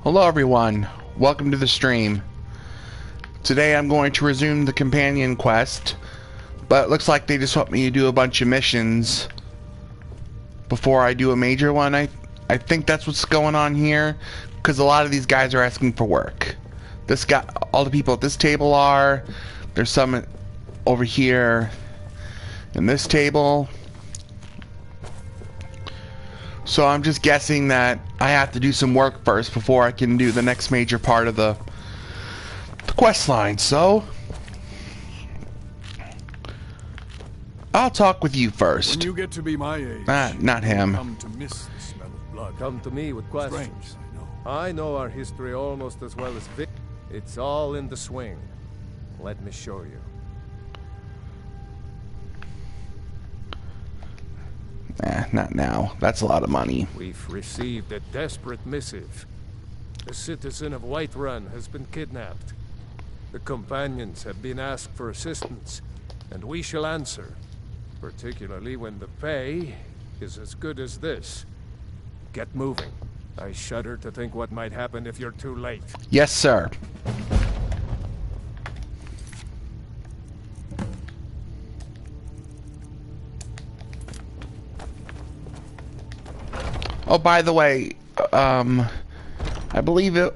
Hello everyone, welcome to the stream. Today I'm going to resume the companion quest, but it looks like they just want me to do a bunch of missions before I do a major one. I think that's what's going on here, because a lot of these guys are asking for work. This guy, all the people at this table are, there's some over here in this table. So I'm just guessing that I have to do some work first before I can do the next major part of the quest line. So I'll talk with you first. When you get to be my age, not him. come to miss the smell of blood. Come to me with questions. Strange, I know our history almost as well as Vic. It's all in the swing. Let me show you. Not now. That's a lot of money. We've received a desperate missive. A citizen of Whiterun has been kidnapped. The companions have been asked for assistance, and we shall answer, particularly when the pay is as good as this. Get moving. I shudder to think what might happen if you're too late. Yes, sir. Oh, by the way, I believe it.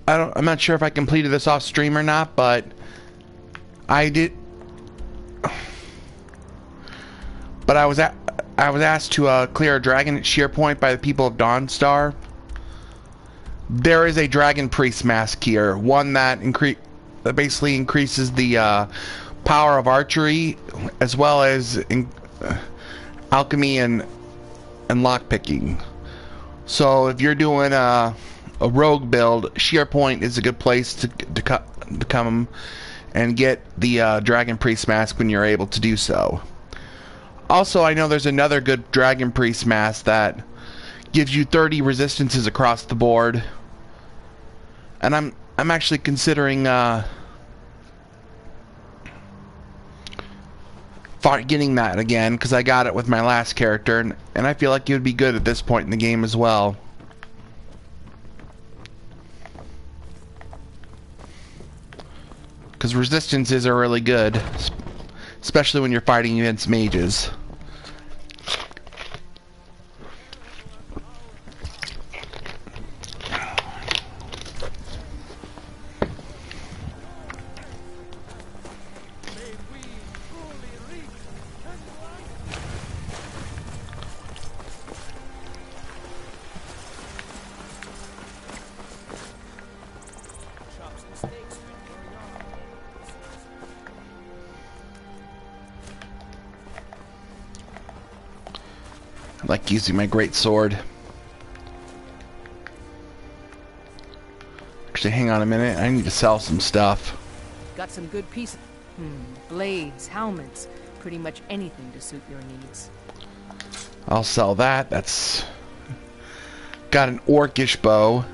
I'm not sure if I completed this off stream or not, but I did. But I was asked to clear a dragon at Sheer Point by the people of Dawnstar. There is a dragon priest mask here, one that basically increases the power of archery, as well as alchemy and lockpicking. So if you're doing a rogue build, Sheer Point is a good place to come and get the Dragon Priest mask when you're able to do so. Also, I know there's another good Dragon Priest mask that gives you 30 resistances across the board, and I'm actually considering getting that again, because I got it with my last character, and I feel like it would be good at this point in the game as well. Because resistances are really good, especially when you're fighting against mages. I like using my great sword. Actually, hang on a minute. I need to sell some stuff. Got some good pieces. Blades, helmets, pretty much anything to suit your needs. I'll sell that. That's got an orcish bow.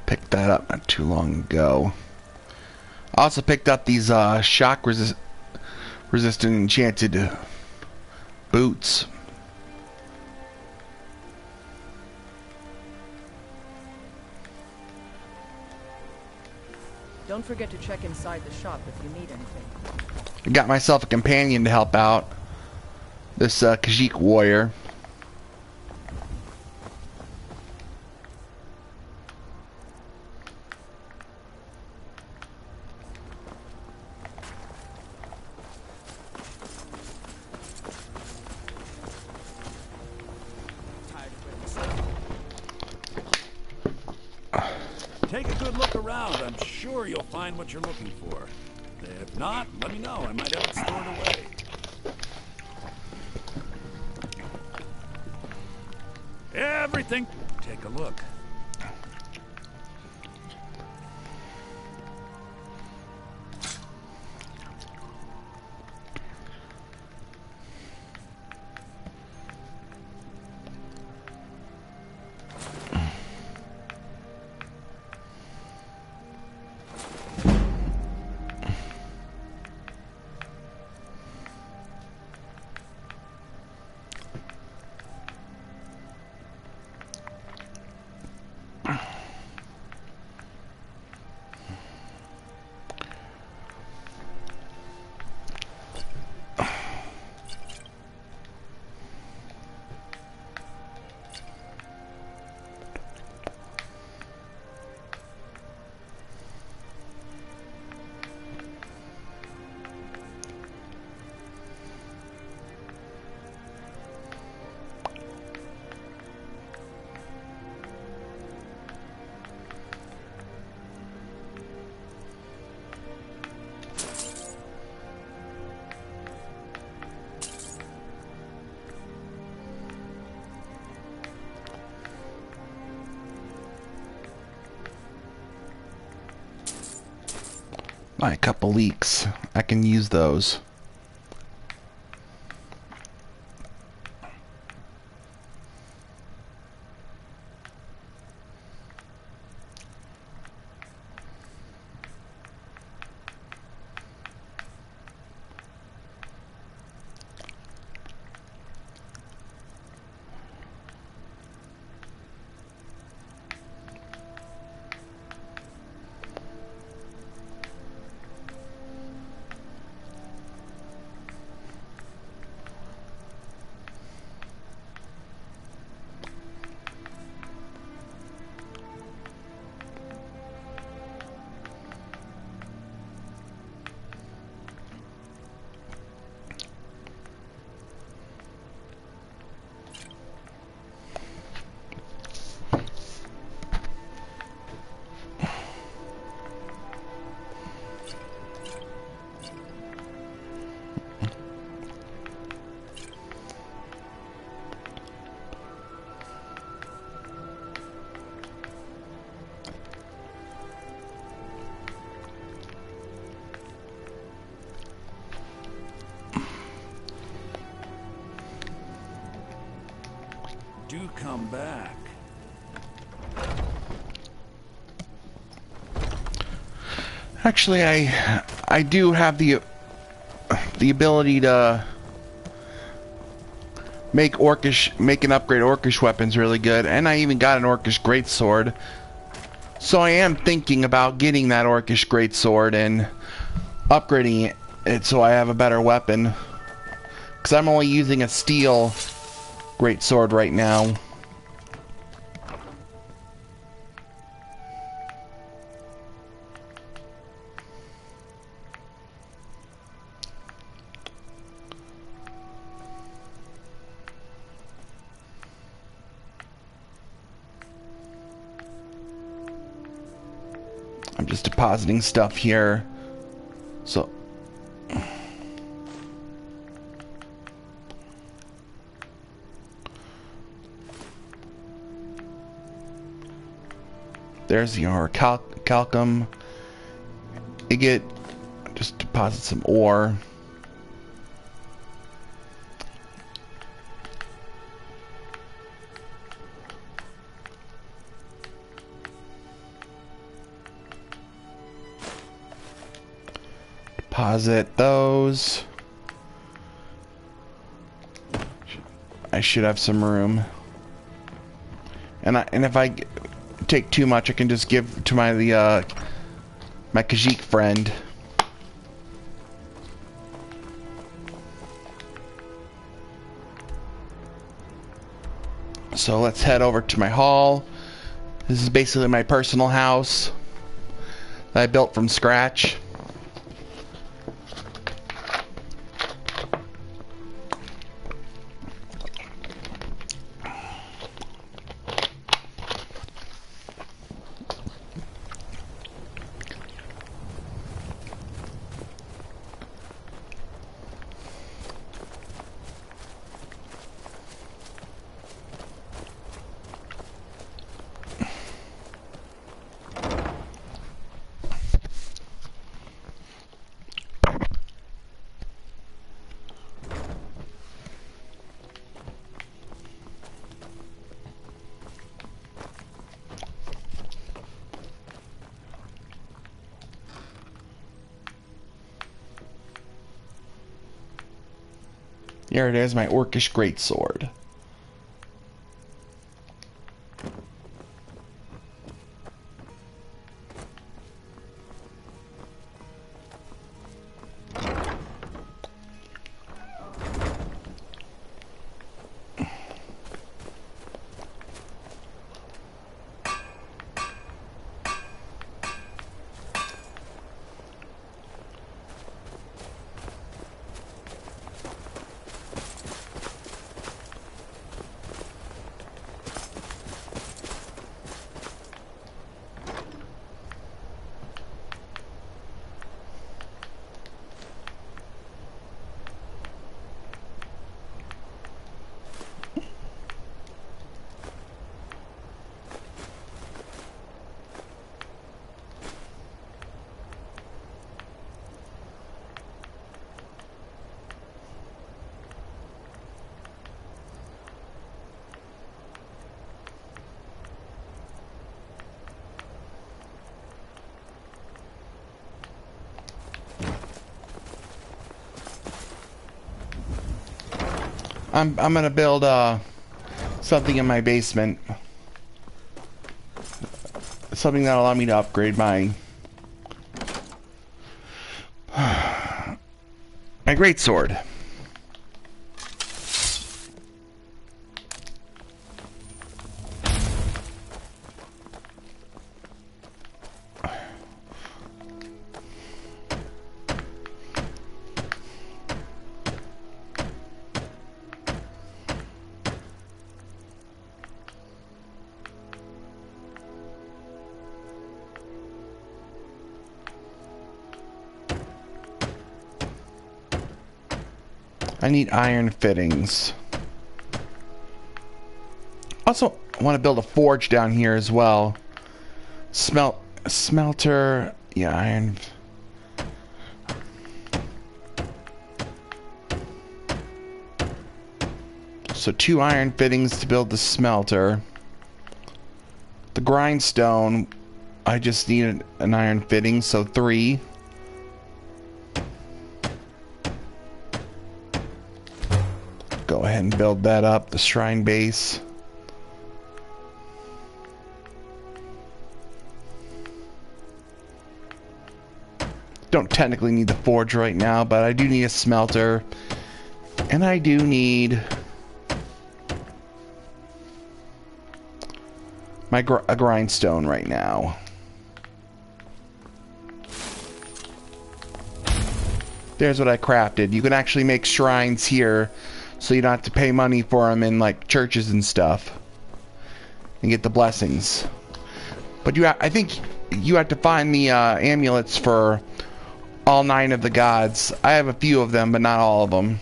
Picked that up not too long ago. I also picked up these shock resistant enchanted boots. Don't forget to check inside the shop if you need anything. I got myself a companion to help out. This Khajiit warrior. Take a good look around. I'm sure you'll find what you're looking for. If not, let me know. I might have it stored away. Everything. Take a look. My couple leeks. I can use those. Do come back. Actually, I do have the ability to make an upgrade orcish weapons really good, and I even got an orcish greatsword. So I am thinking about getting that orcish greatsword and upgrading it so I have a better weapon. Because I'm only using a steel greatsword right now. I'm just depositing stuff here. So there's your calcum. Just deposit some ore. Deposit those. I should have some room. And if I take too much, I can just give to my Khajiit friend. So let's head over to my hall. This is basically my personal house that I built from scratch. Here it is, my orcish greatsword. I'm gonna build something in my basement. Something that'll allow me to upgrade my my greatsword. I need iron fittings. Also, I want to build a forge down here as well. Smelter, yeah, iron. So 2 iron fittings to build the smelter. The grindstone, I just need an iron fitting, so 3. Go ahead and build that up, the shrine base. Don't technically need the forge right now, but I do need a smelter. And I do need a grindstone right now. There's what I crafted. You can actually make shrines here, so you don't have to pay money for them in like churches and stuff, and get the blessings. But I think you have to find the amulets for all 9 of the gods. I have a few of them, but not all of them.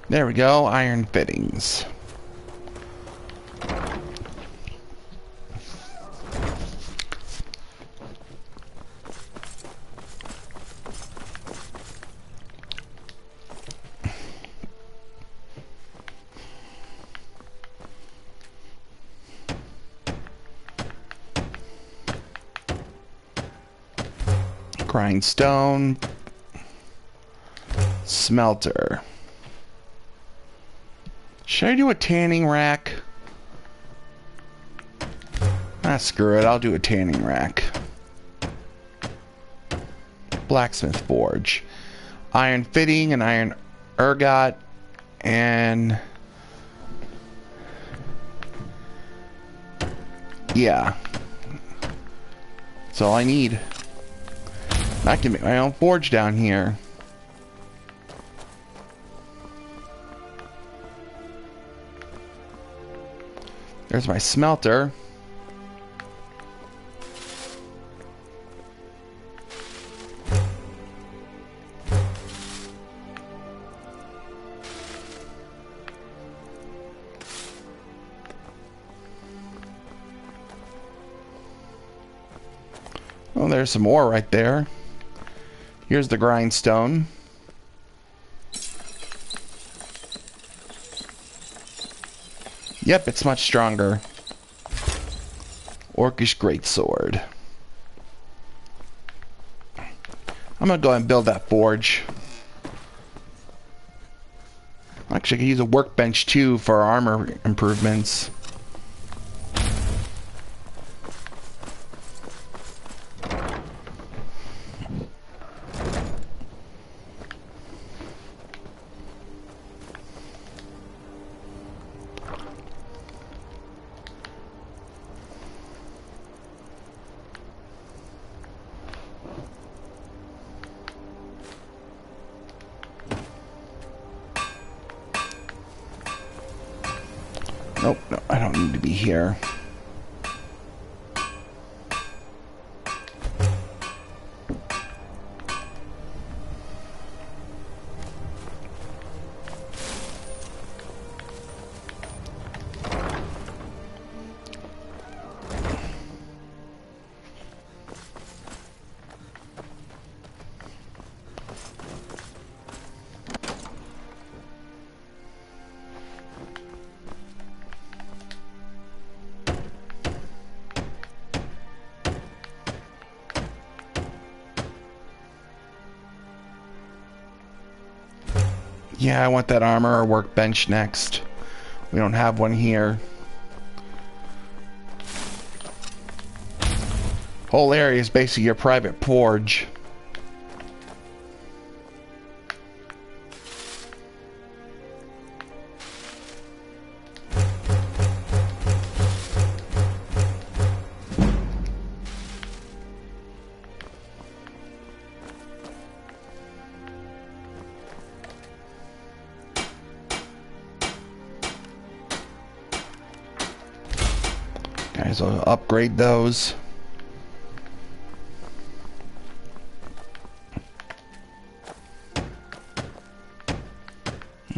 There we go, iron fittings. Grindstone. Smelter. Should I do a tanning rack? Ah, screw it. I'll do a tanning rack. Blacksmith forge. Iron fitting and iron ergot. And... yeah. That's all I need. I can make my own forge down here. There's my smelter. Oh, there's some ore right there. Here's the grindstone. Yep, it's much stronger. Orcish greatsword. I'm gonna go ahead and build that forge. Actually, I could use a workbench too for armor improvements. Nope, no, I don't need to be here. Yeah, I want that armor or workbench next. We don't have one here. Whole area is basically your private forge. Guys, I'll upgrade those.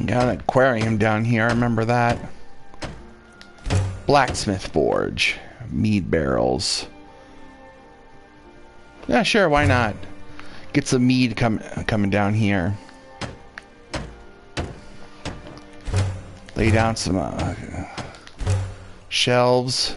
Got an aquarium down here, I remember that. Blacksmith forge. Mead barrels. Yeah, sure, why not? Get some mead coming down here. Lay down some shelves.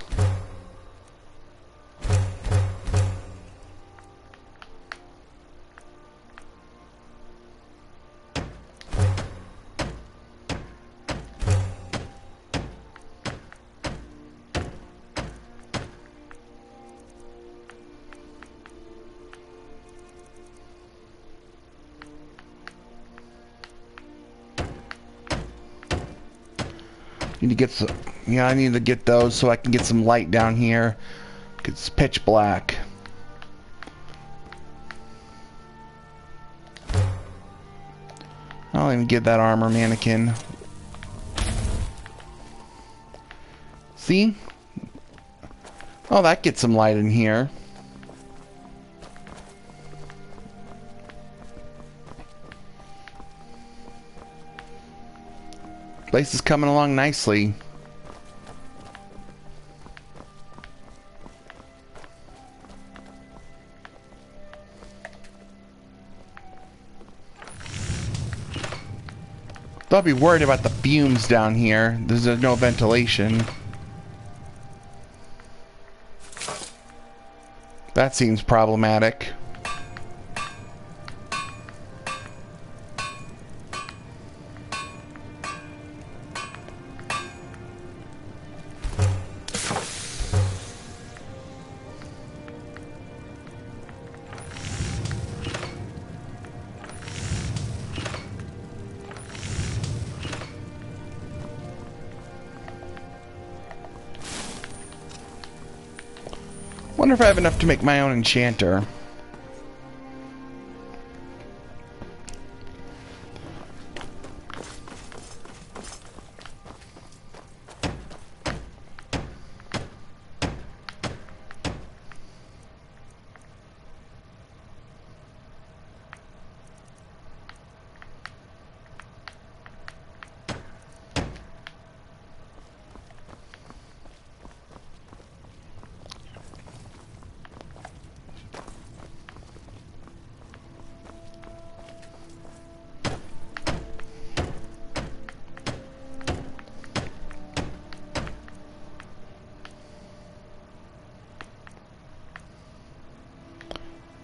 Need to get some, yeah, I need to get those so I can get some light down here. It's pitch black. I'll even get that armor mannequin. See? Oh, that gets some light in here. Place is coming along nicely. I'll be worried about the fumes down here. There's no ventilation. That seems problematic. Wonder if I have enough to make my own enchanter.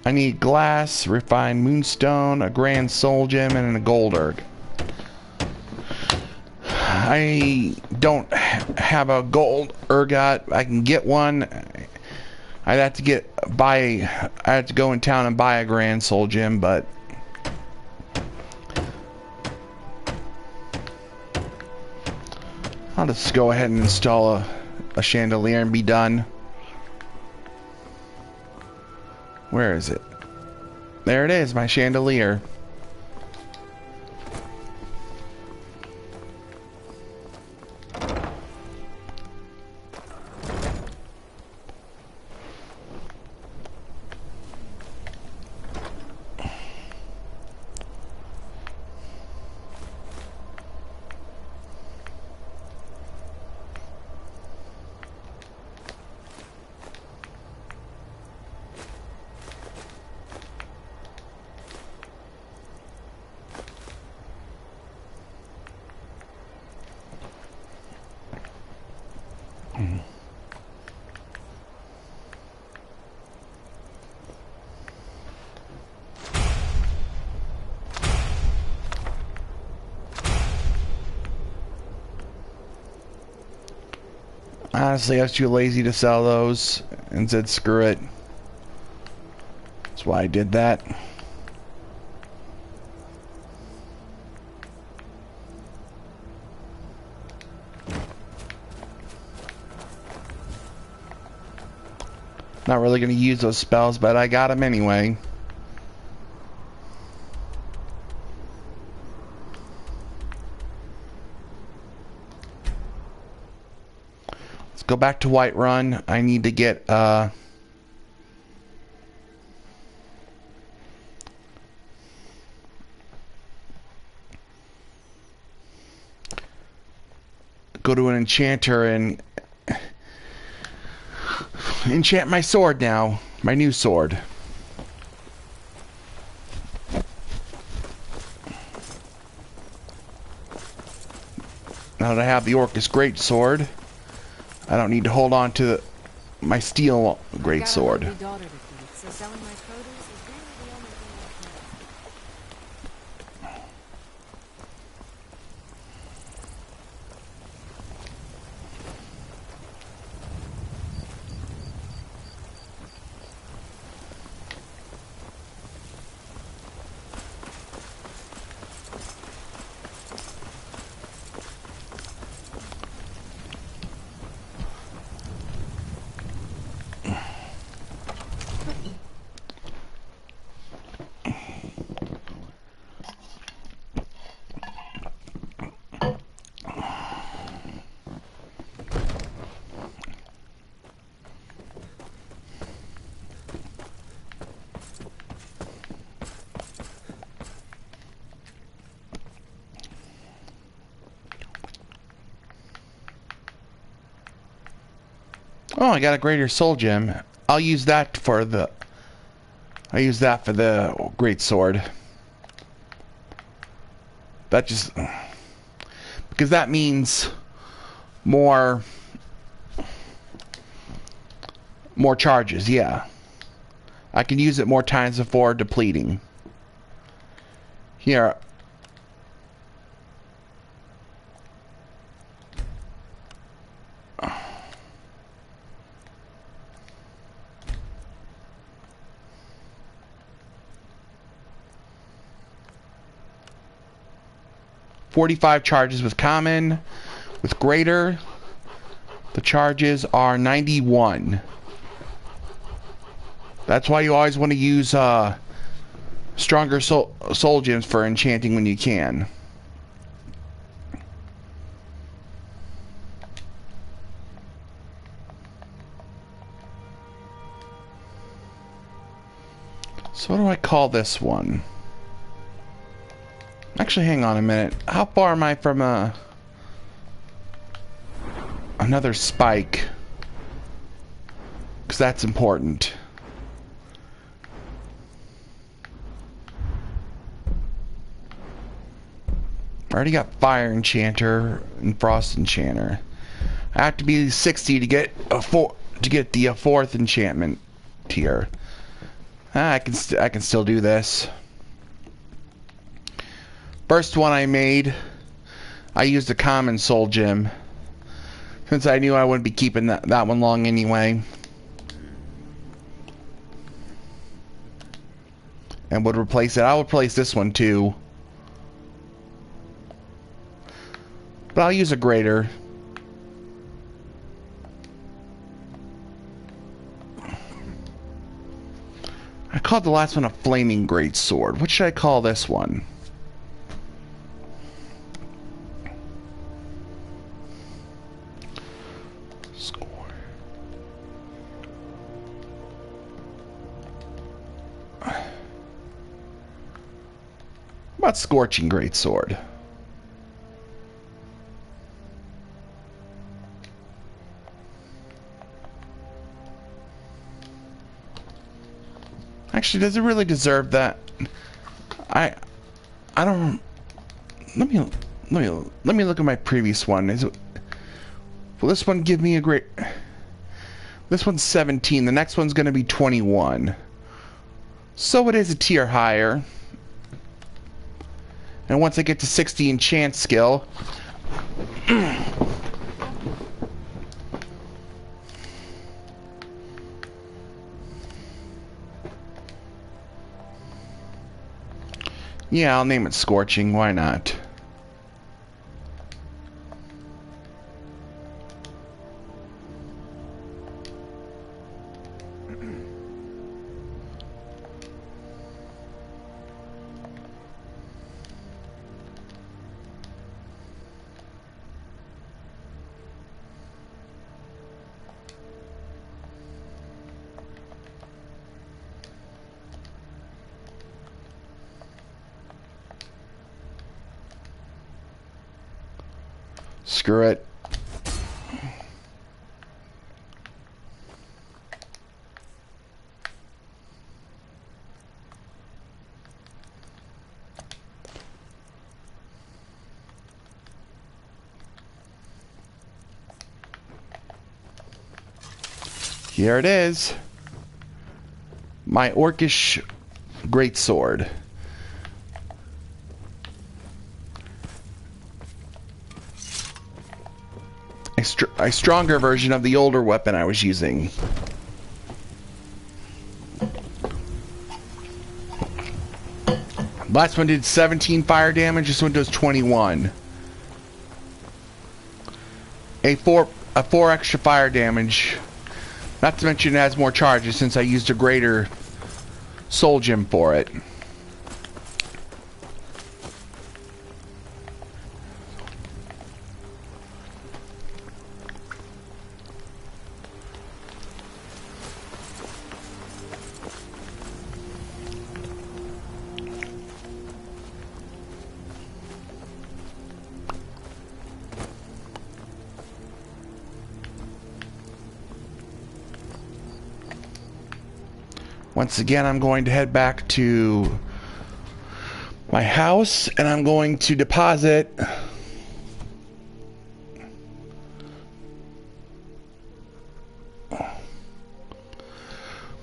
I need glass, refined moonstone, a grand soul gem, and a gold erg. I don't have a gold ergot. I can get one. I have to go in town and buy a grand soul gem, but I'll just go ahead and install a chandelier and be done. Where is it? There it is, my chandelier. Honestly, I was too lazy to sell those and said screw it. That's why I did that. Not really going to use those spells, but I got them anyway. Let's go back to Whiterun. I need to get go to an enchanter and enchant my sword now. My new sword. Now that I have the Orcus great sword, I don't need to hold on to my steel great sword. Oh, I got a greater soul gem. I'll use that for the great sword. That just because that means more charges, yeah. I can use it more times before depleting. Here. $45 charges with common. With greater, the charges are 91. That's why you always want to use stronger soul gems for enchanting when you can. So what do I call this one? Actually, hang on a minute. How far am I from another spike? Because that's important. I already got Fire Enchanter and Frost Enchanter. I have to be 60 to get the fourth enchantment tier. I can still do this. First one I made, I used a common soul gem, since I knew I wouldn't be keeping that one long anyway. And would replace it. I'll replace this one too. But I'll use a greater. I called the last one a flaming great sword. What should I call this one? What about Scorching Greatsword? Actually, does it really deserve that? I don't. Let me look at my previous one. Will this one give me a great? This one's 17. The next one's going to be 21. So it is a tier higher. And once I get to 60 enchant skill, Yeah, I'll name it Scorching. Why not? Screw it. Here it is. My orcish greatsword. A stronger version of the older weapon I was using. Last one did 17 fire damage. This one does 21. A 4 extra fire damage. Not to mention it has more charges since I used a greater soul gem for it. Once again, I'm going to head back to my house and I'm going to deposit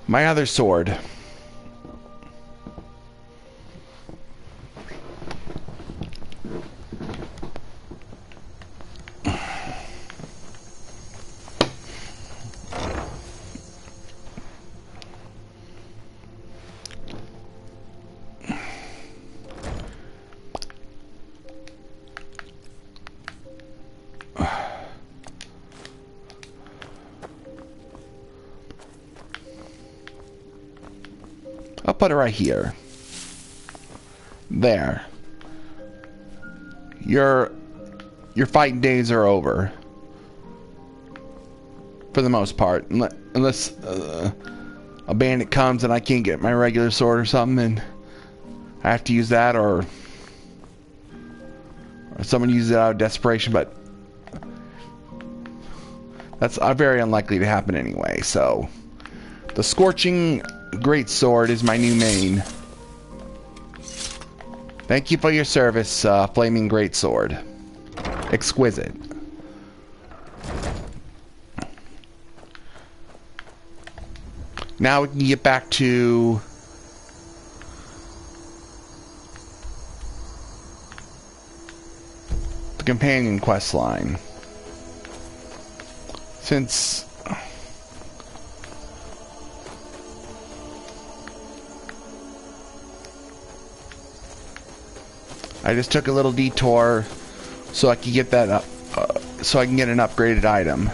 my other sword. I'll put it right here. There. Your fighting days are over. For the most part. Unless a bandit comes and I can't get my regular sword or something and I have to use that, or someone uses it out of desperation, but that's very unlikely to happen anyway, so the Scorching Greatsword is my new main. Thank you for your service, Flaming Greatsword. Exquisite. Now we can get back to the companion quest line. Since I just took a little detour so I could get that up, so I can get an upgraded item.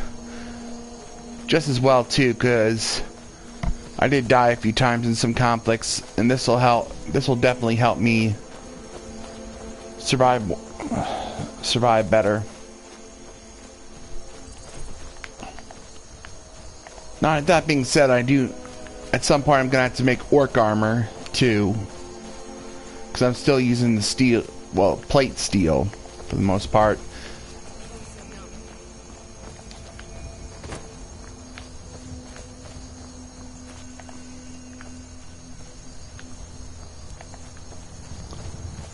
Just as well too, because I did die a few times in some conflicts, and this will help. This will definitely help me survive better. Now, that being said, I do at some point I'm gonna have to make orc armor too, because I'm still using the steel, well, plate steel for the most part.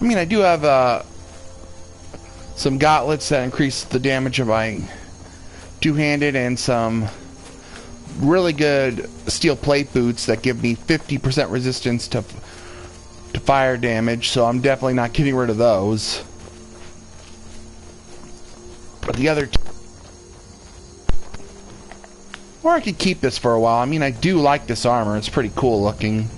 I mean, I do have some gauntlets that increase the damage of my two-handed, and some really good steel plate boots that give me 50% resistance to fire damage, so I'm definitely not getting rid of those. But the other or I could keep this for a while. I mean, I do like this armor. It's pretty cool looking.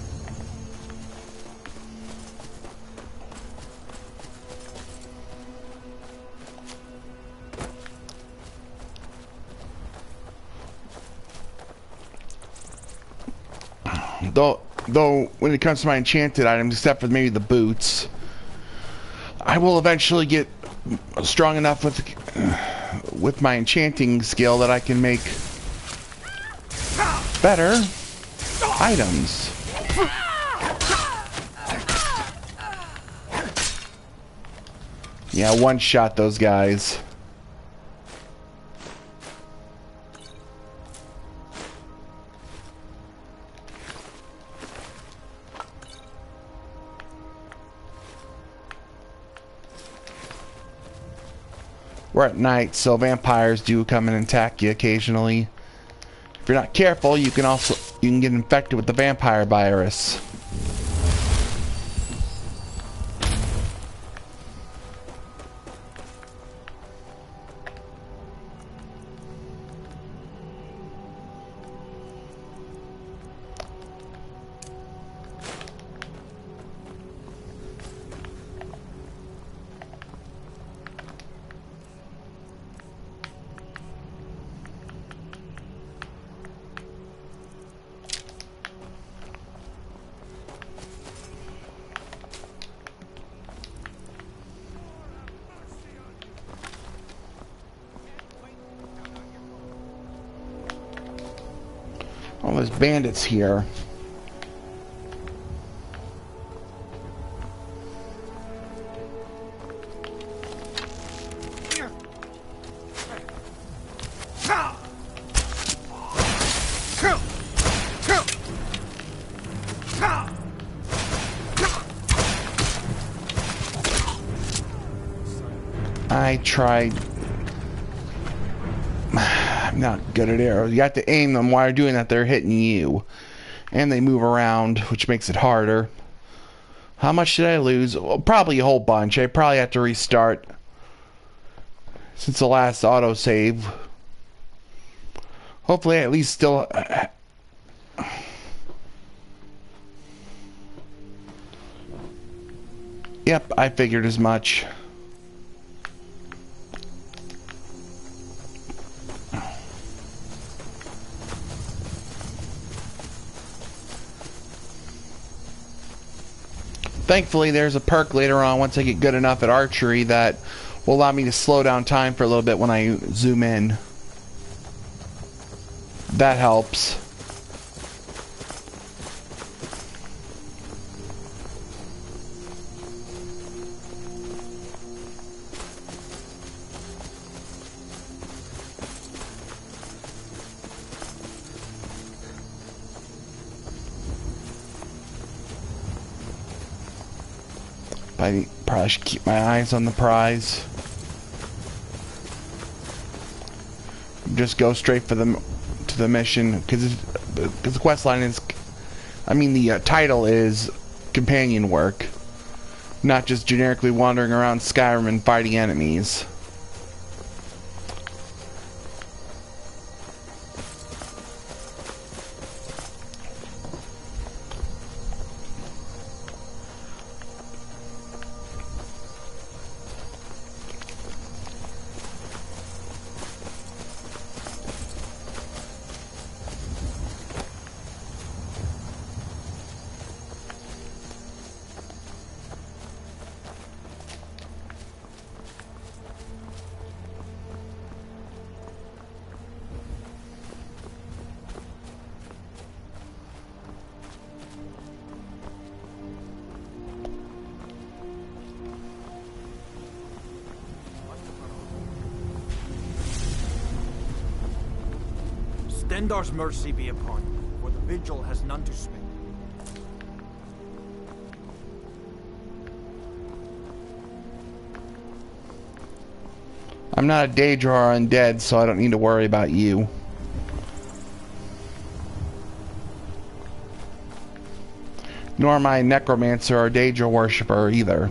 Though when it comes to my enchanted items, except for maybe the boots, I will eventually get strong enough with my enchanting skill that I can make better items. Yeah, one shot those guys. We're at night, so vampires do come and attack you occasionally. If you're not careful, you can get infected with the vampire virus. Oh, there's bandits here. I tried. I'm not good at arrows. You have to aim them. While you're doing that, they're hitting you. And they move around, which makes it harder. How much did I lose? Well, probably a whole bunch. I probably have to restart since the last autosave. Hopefully I at least still... Yep, I figured as much. Thankfully, there's a perk later on once I get good enough at archery that will allow me to slow down time for a little bit when I zoom in. That helps. I probably should keep my eyes on the prize. Just go straight for to the mission because the quest line is, I mean the title is companion work, not just generically wandering around Skyrim and fighting enemies. Stendar's mercy be upon you, for the vigil has none to spare. I'm not a Daedra or undead, so I don't need to worry about you. Nor am I a necromancer or Daedra worshipper either.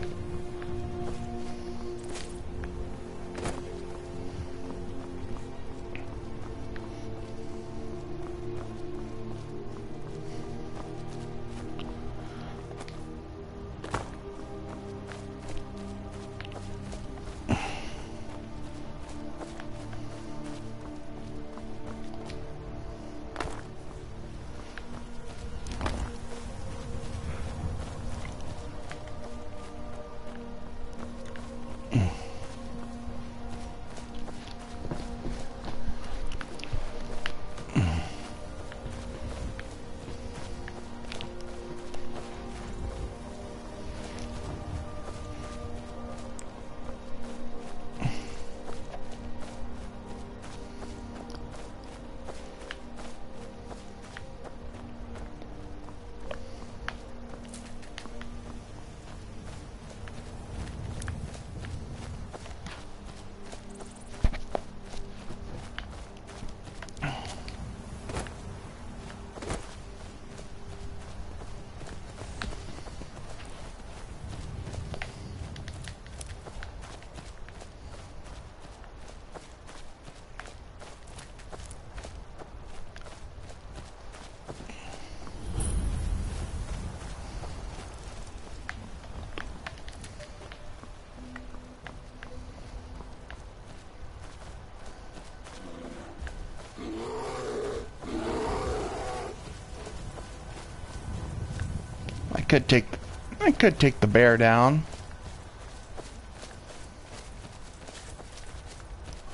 I could take the bear down.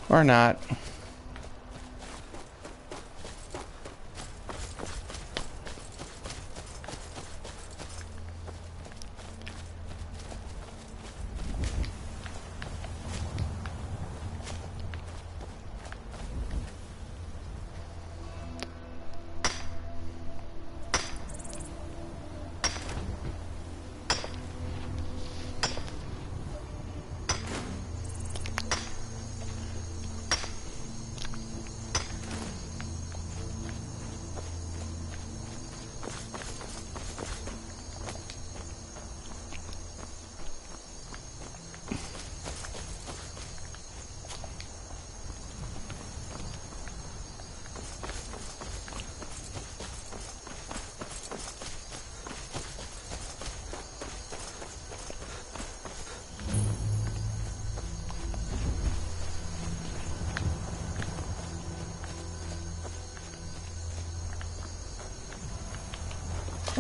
Or not.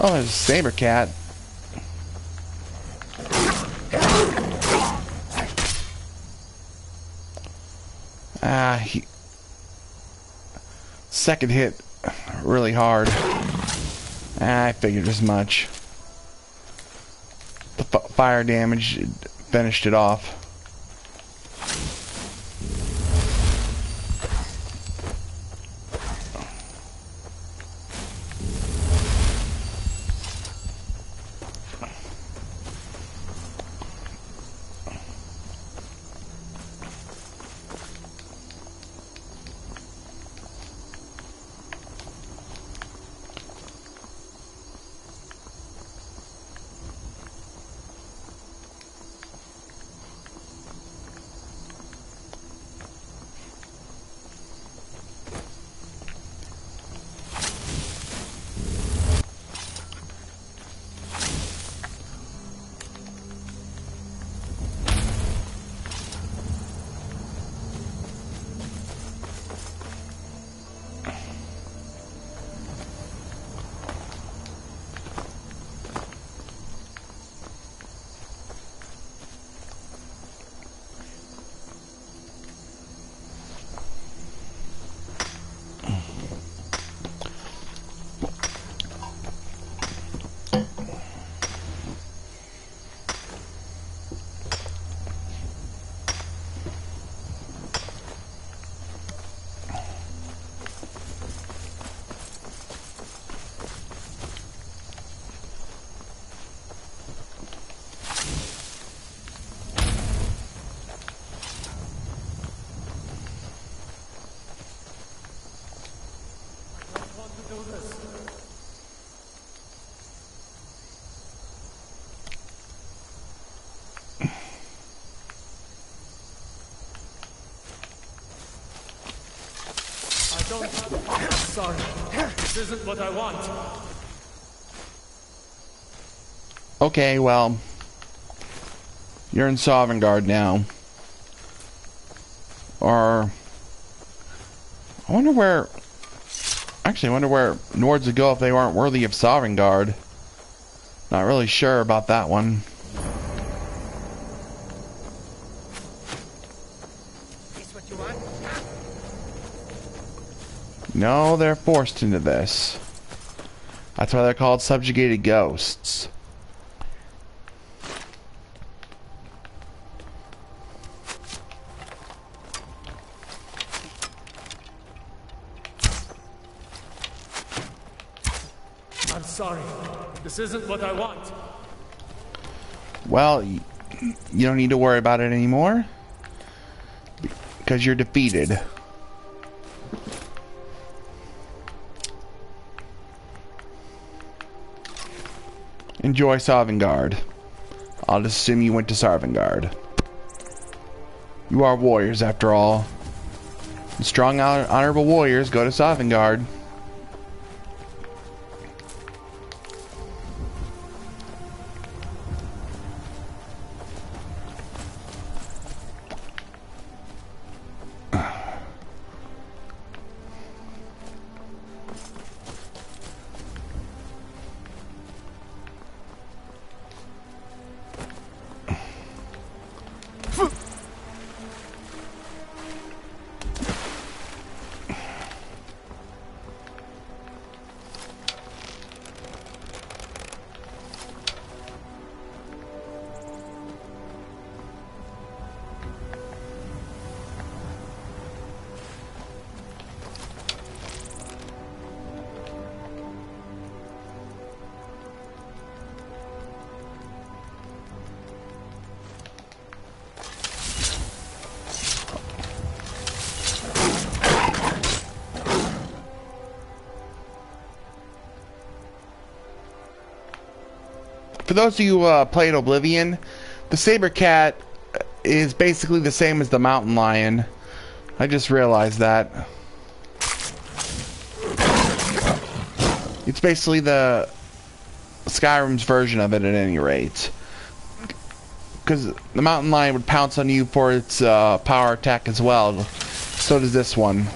Oh, there's a saber cat. Second hit really hard. I figured as much. The fire damage finished it off. Sorry, this isn't what I want. Okay, well, you're in Sovngarde now. Or I wonder where Nords would go if they weren't worthy of Sovngarde. Not really sure about that one. No, they're forced into this. That's why they're called subjugated ghosts. I'm sorry. This isn't what I want. Well, you don't need to worry about it anymore. Because you're defeated. Enjoy Sovngarde. I'll just assume you went to Sovngarde. You are warriors after all. And strong, honorable warriors go to Sovngarde. For those of you who played Oblivion, the saber cat is basically the same as the mountain lion. I just realized that. It's basically the Skyrim's version of it at any rate. Because the mountain lion would pounce on you for its power attack as well. So does this one.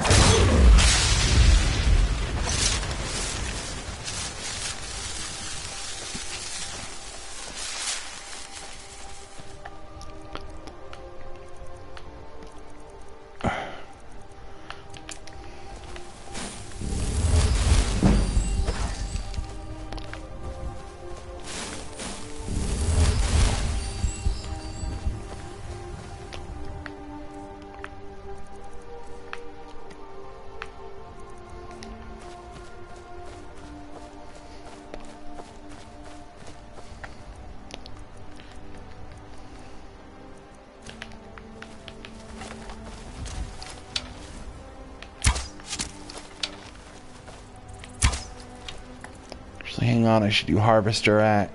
Hang on, I should do Harvester at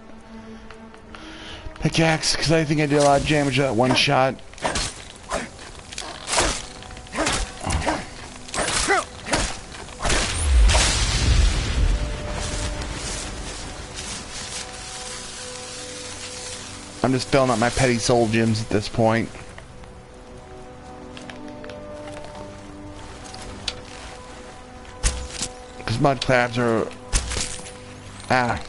Pickaxe, because I think I did a lot of damage to that one shot. I'm just filling up my petty soul gems at this point. Because mud crabs are... I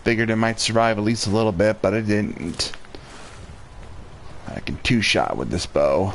figured it might survive at least a little bit, but it didn't. I can two-shot with this bow.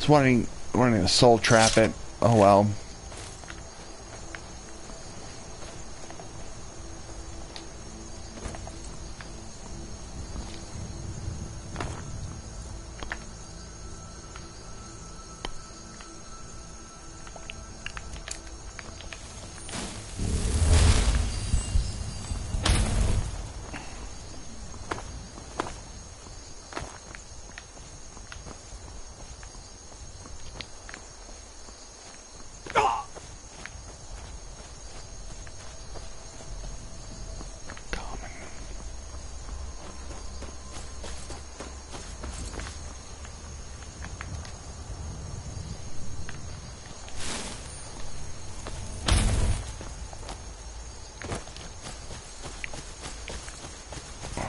Wanting to soul trap it. Oh well.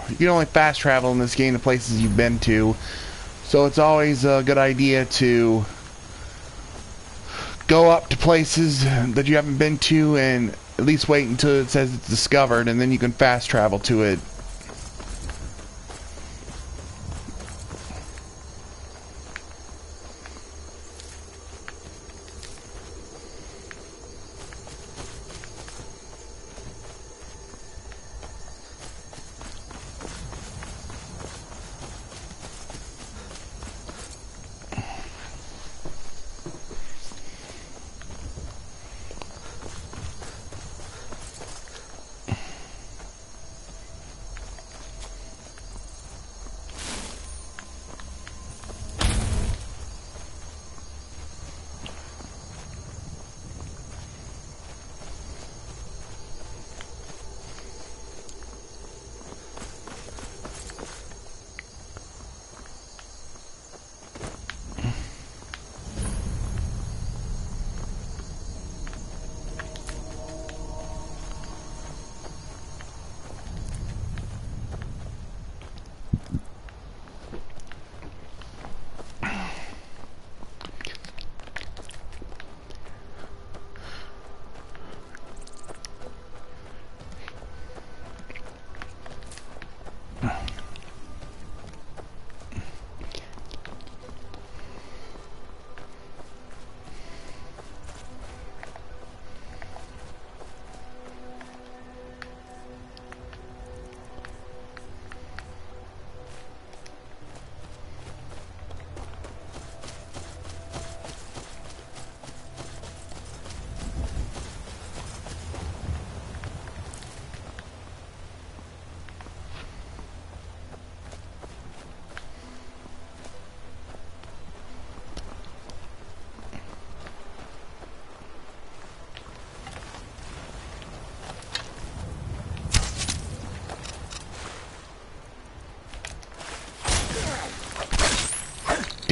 You can only fast travel in this game to places you've been to, so it's always a good idea to go up to places that you haven't been to and at least wait until it says it's discovered, and then you can fast travel to it.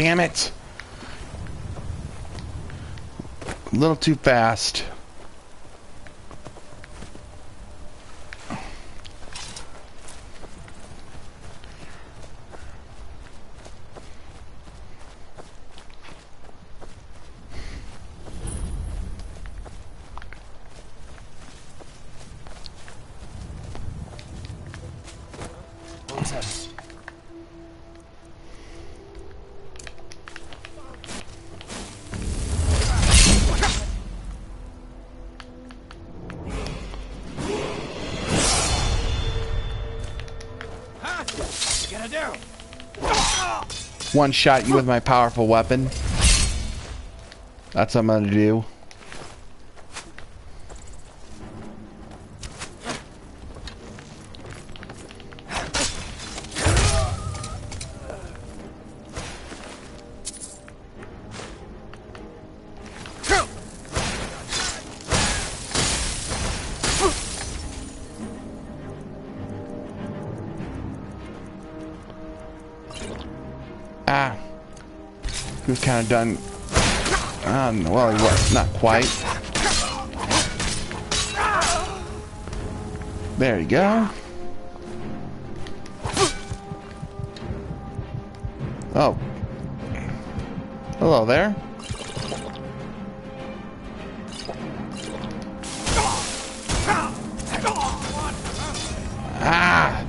Damn it! A little too fast. One shot you with my powerful weapon. That's what I'm gonna do. Ah, he was kind of done. Well, he was not quite. There you go. Oh, hello there. Ah,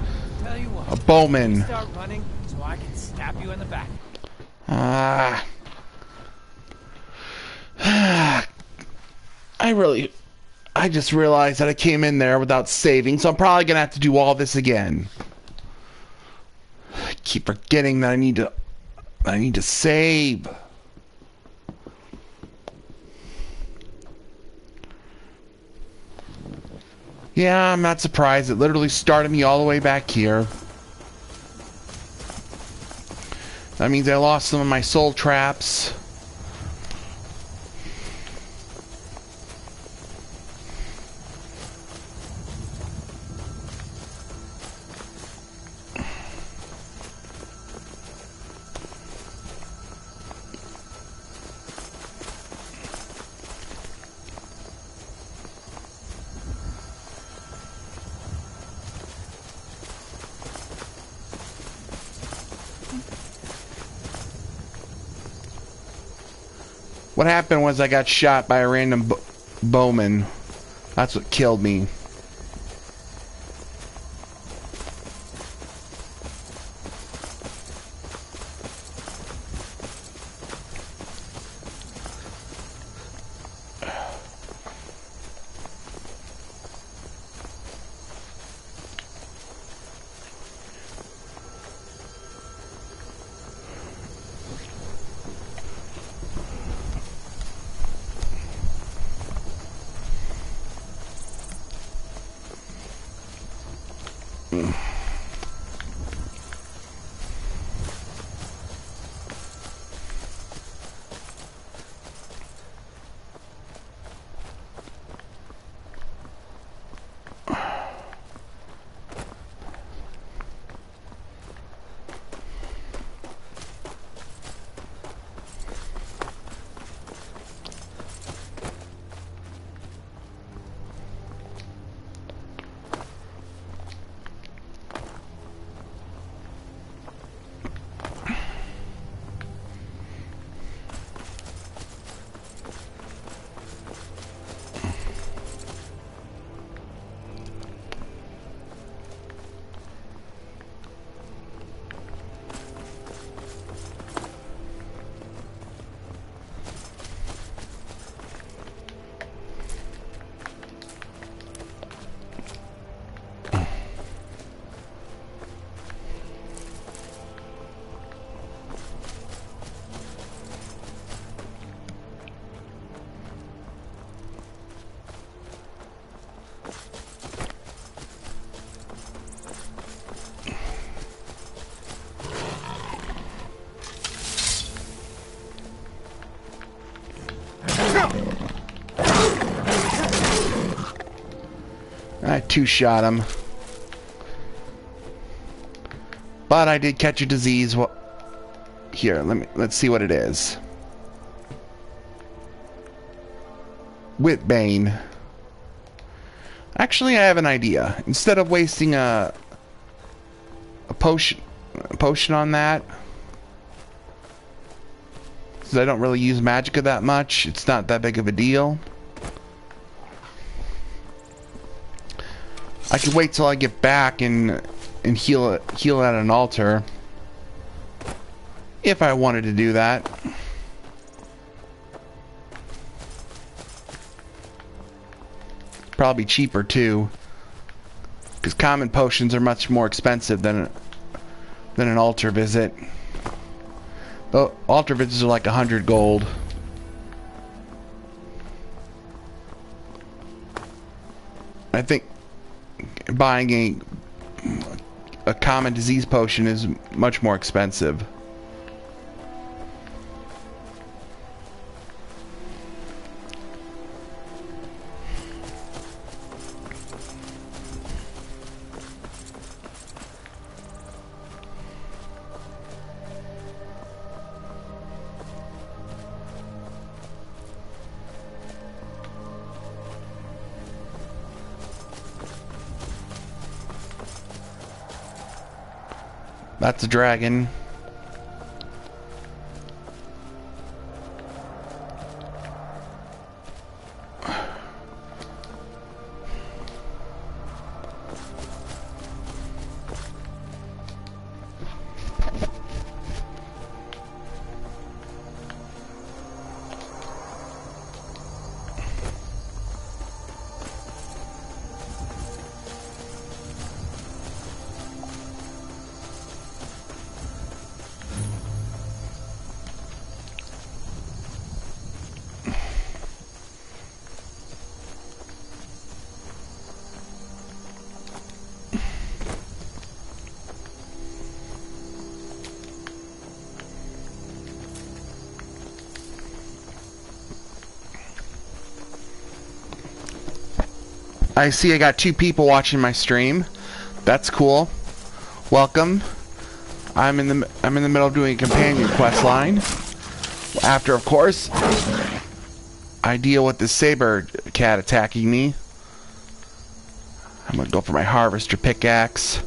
a bowman. Start running so I can stab you in the back. I just realized that I came in there without saving, so I'm probably gonna have to do all this again. I keep forgetting that I need to save. Yeah, I'm not surprised. It literally started me all the way back here. That means I lost some of my soul traps. What happened was I got shot by a random bowman. That's what killed me. I two-shot him. But I did catch a disease. Here, let's see what it is. Whitbane. Actually, I have an idea. Instead of wasting a potion on that, since I don't really use magicka that much, it's not that big of a deal. I could wait till I get back and heal at an altar if I wanted to do that. Probably cheaper too, because common potions are much more expensive than an altar visit. The altar visits are like 100 gold. I think buying a common disease potion is much more expensive. That's a dragon. I see I got 2 people watching my stream. That's cool. Welcome. I'm in the middle of doing a companion quest line. After, of course, I deal with the saber cat attacking me. I'm gonna go for my harvester pickaxe.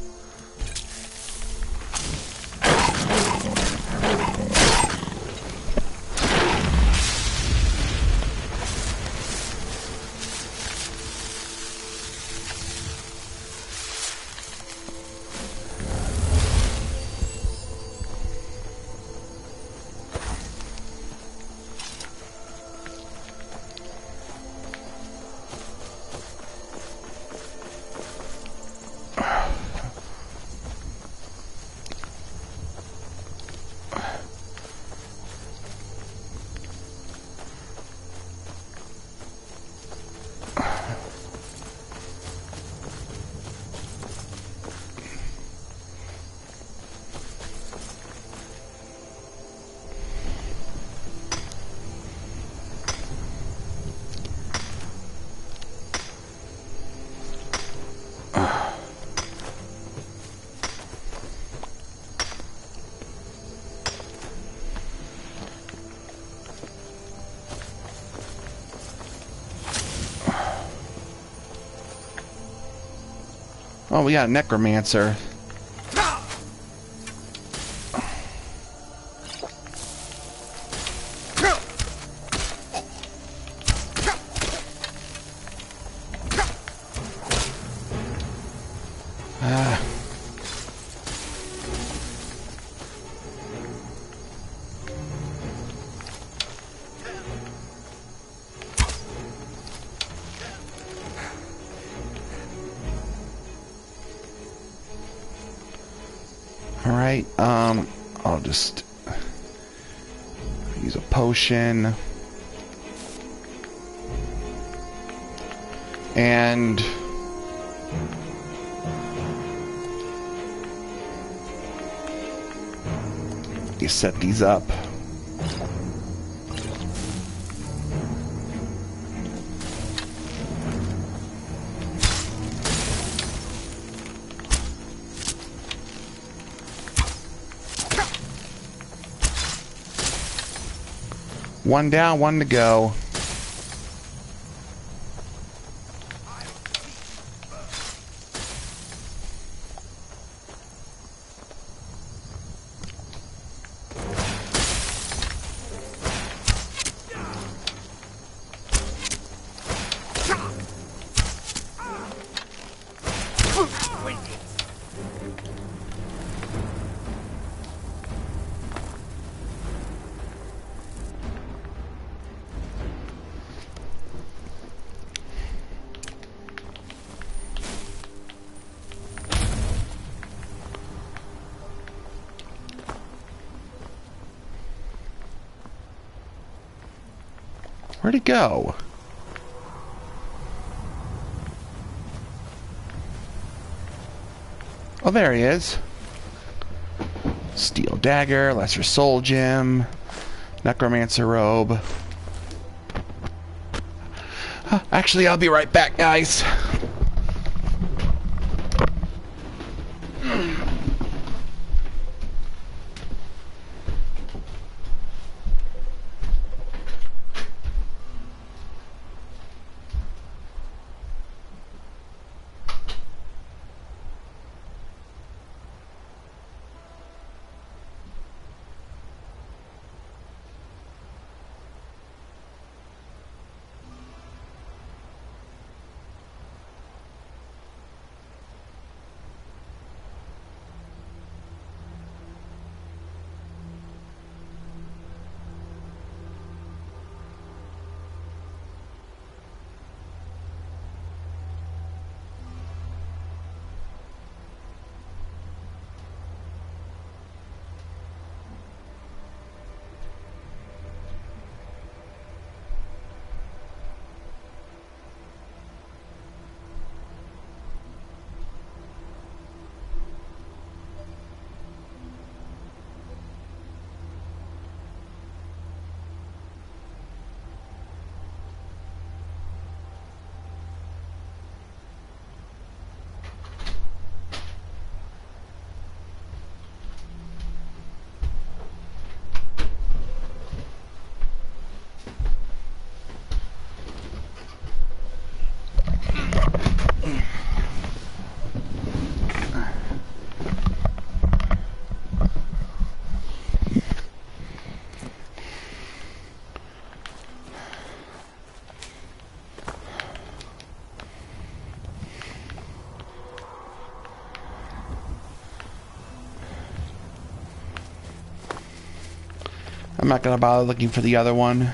Oh, we got a necromancer. Alright, I'll just use a potion. And you set these up. One down, one to go. Where'd he go? Oh, there he is. Steel dagger, lesser soul gem, necromancer robe. Actually, I'll be right back, guys. I'm not gonna bother looking for the other one.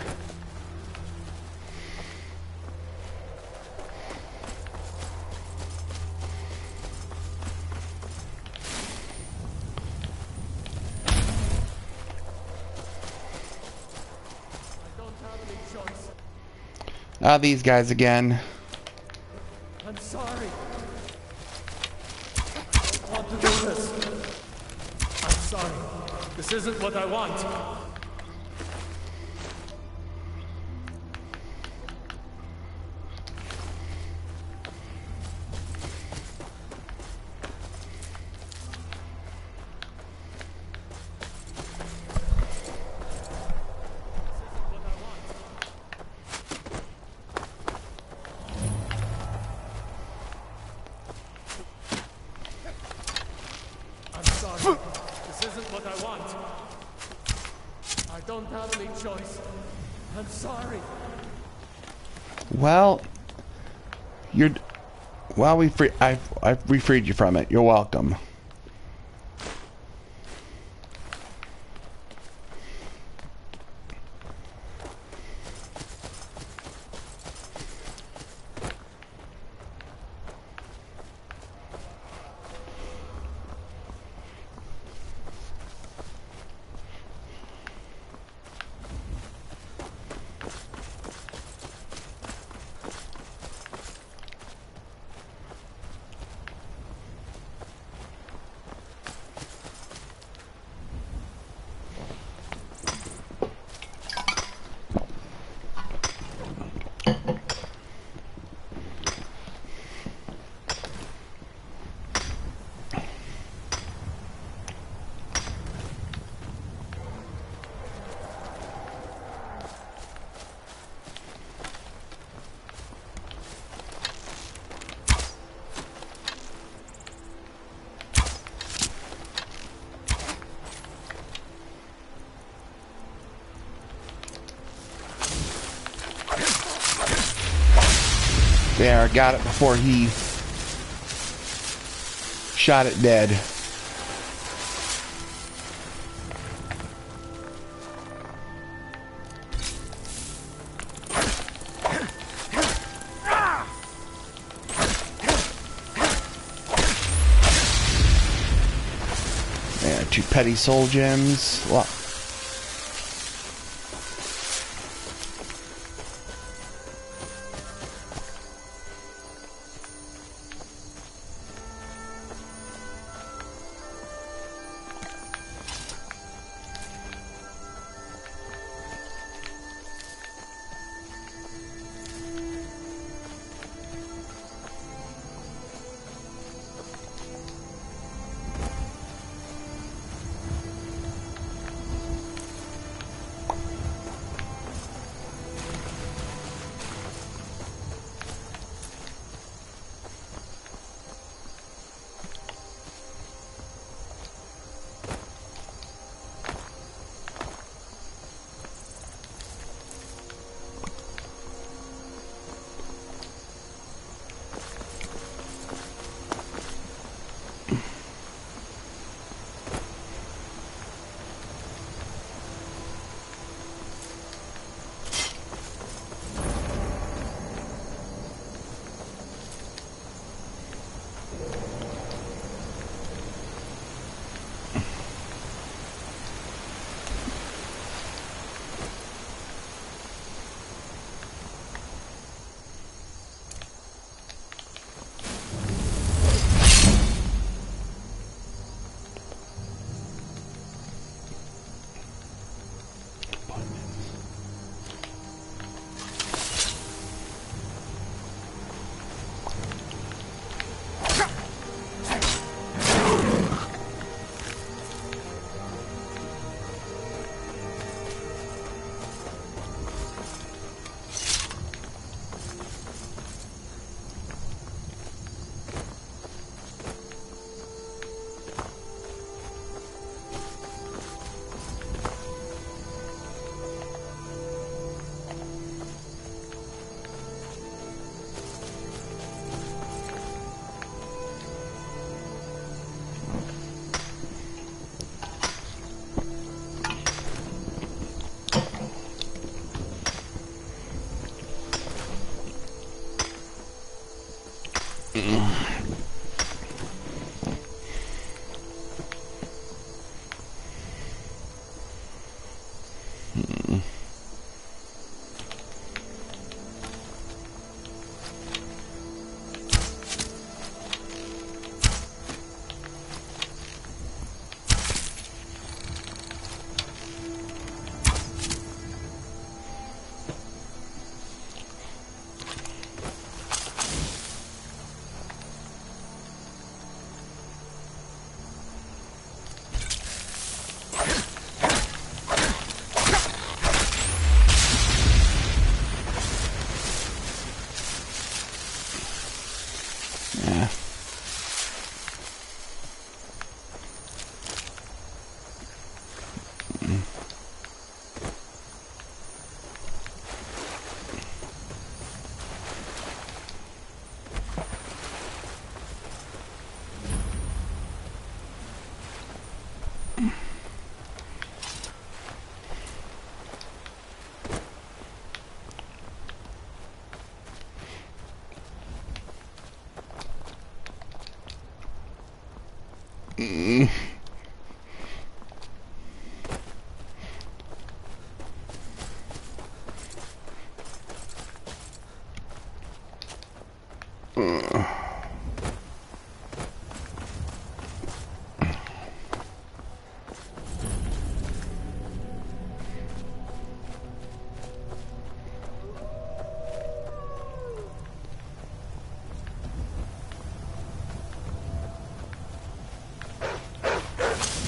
Ah, these guys again. I'm sorry. I don't want to do this. I'm sorry. This isn't what I want. Well, I've refreed you from it. You're welcome. There, got it before he shot it dead. There, 2 petty soul gems. Well,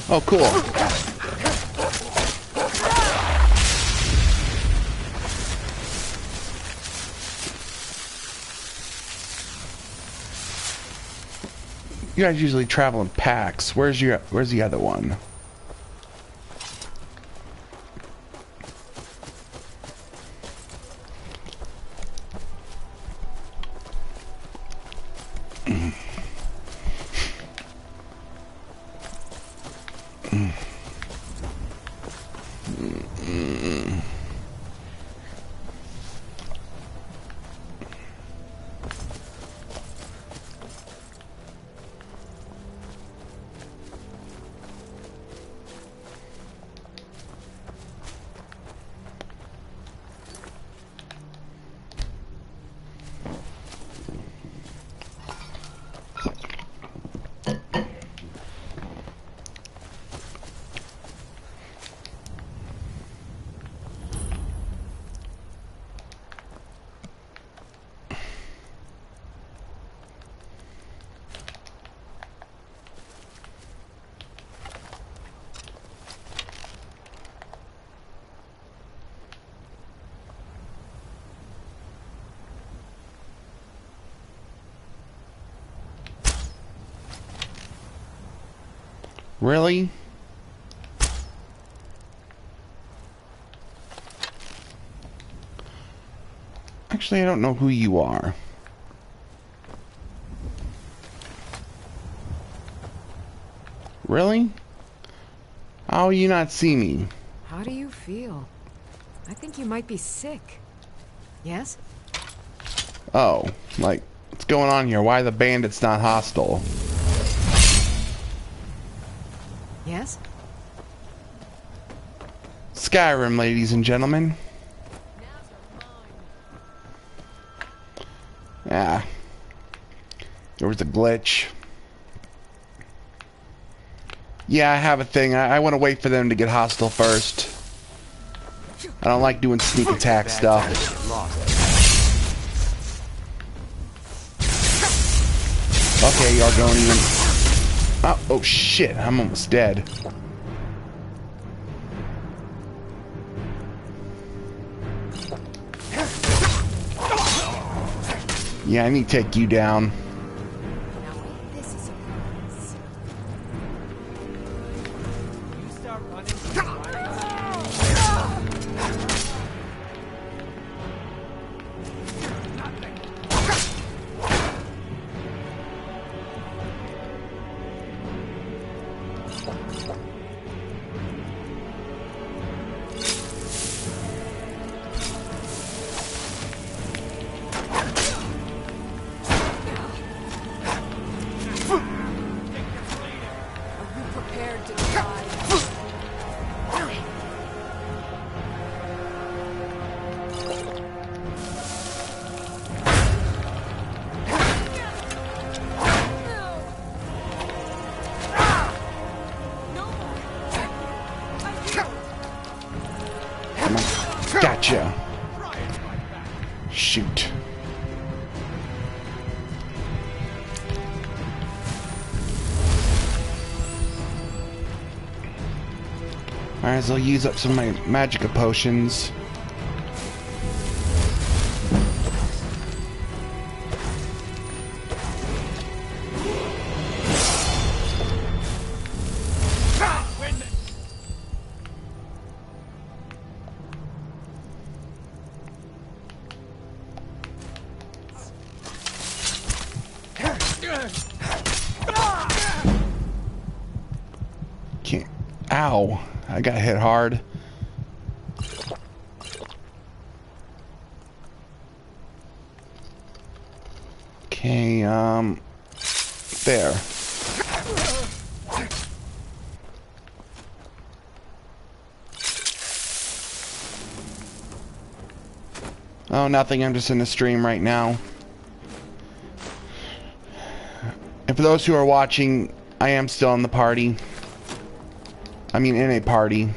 oh, cool. You guys usually travel in packs. Where's the other one? Really? Actually, I don't know who you are. Really? How will you not see me? How do you feel? I think you might be sick. Yes? Oh, like, what's going on here? Why are the bandits not hostile? Yes? Skyrim, ladies and gentlemen. Yeah. There was a glitch. Yeah, I have a thing. I want to wait for them to get hostile first. I don't like doing sneak attack stuff. Okay, Argonian. Oh shit, I'm almost dead. Yeah, I need to take you down. This is a promise. You start running. Are you prepared to die? Come on. Gotcha. Shoot. Alright, so I'll use up some of my magica potions. Can't. Ow. I got hit hard. Okay, there. Oh, nothing. I'm just in a stream right now. And for those who are watching, I am still in the party. I mean, in a party.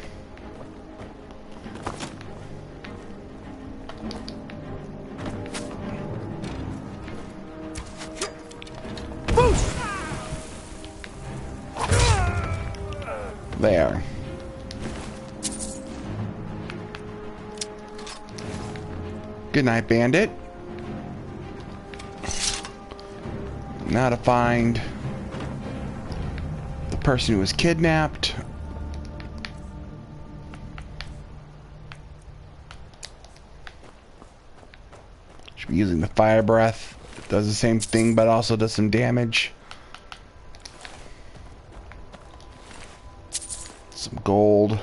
There. Good night, bandit. Now to find the person who was kidnapped. Should be using the fire breath. Does the same thing, but also does some damage. Some gold.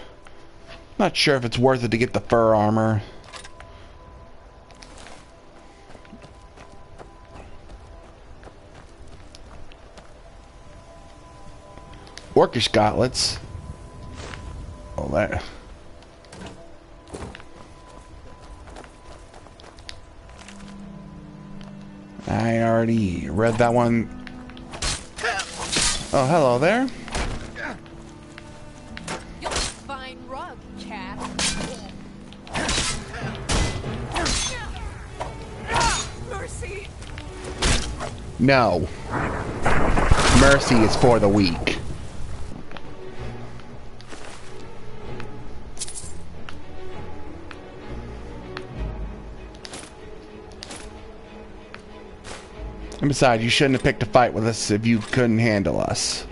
Not sure if it's worth it to get the fur armor. Orcish gauntlets. Oh, that. I already read that one. Oh, hello there. You're a fine rug, cat. Mercy. No. Mercy is for the weak. And besides, you shouldn't have picked a fight with us if you couldn't handle us.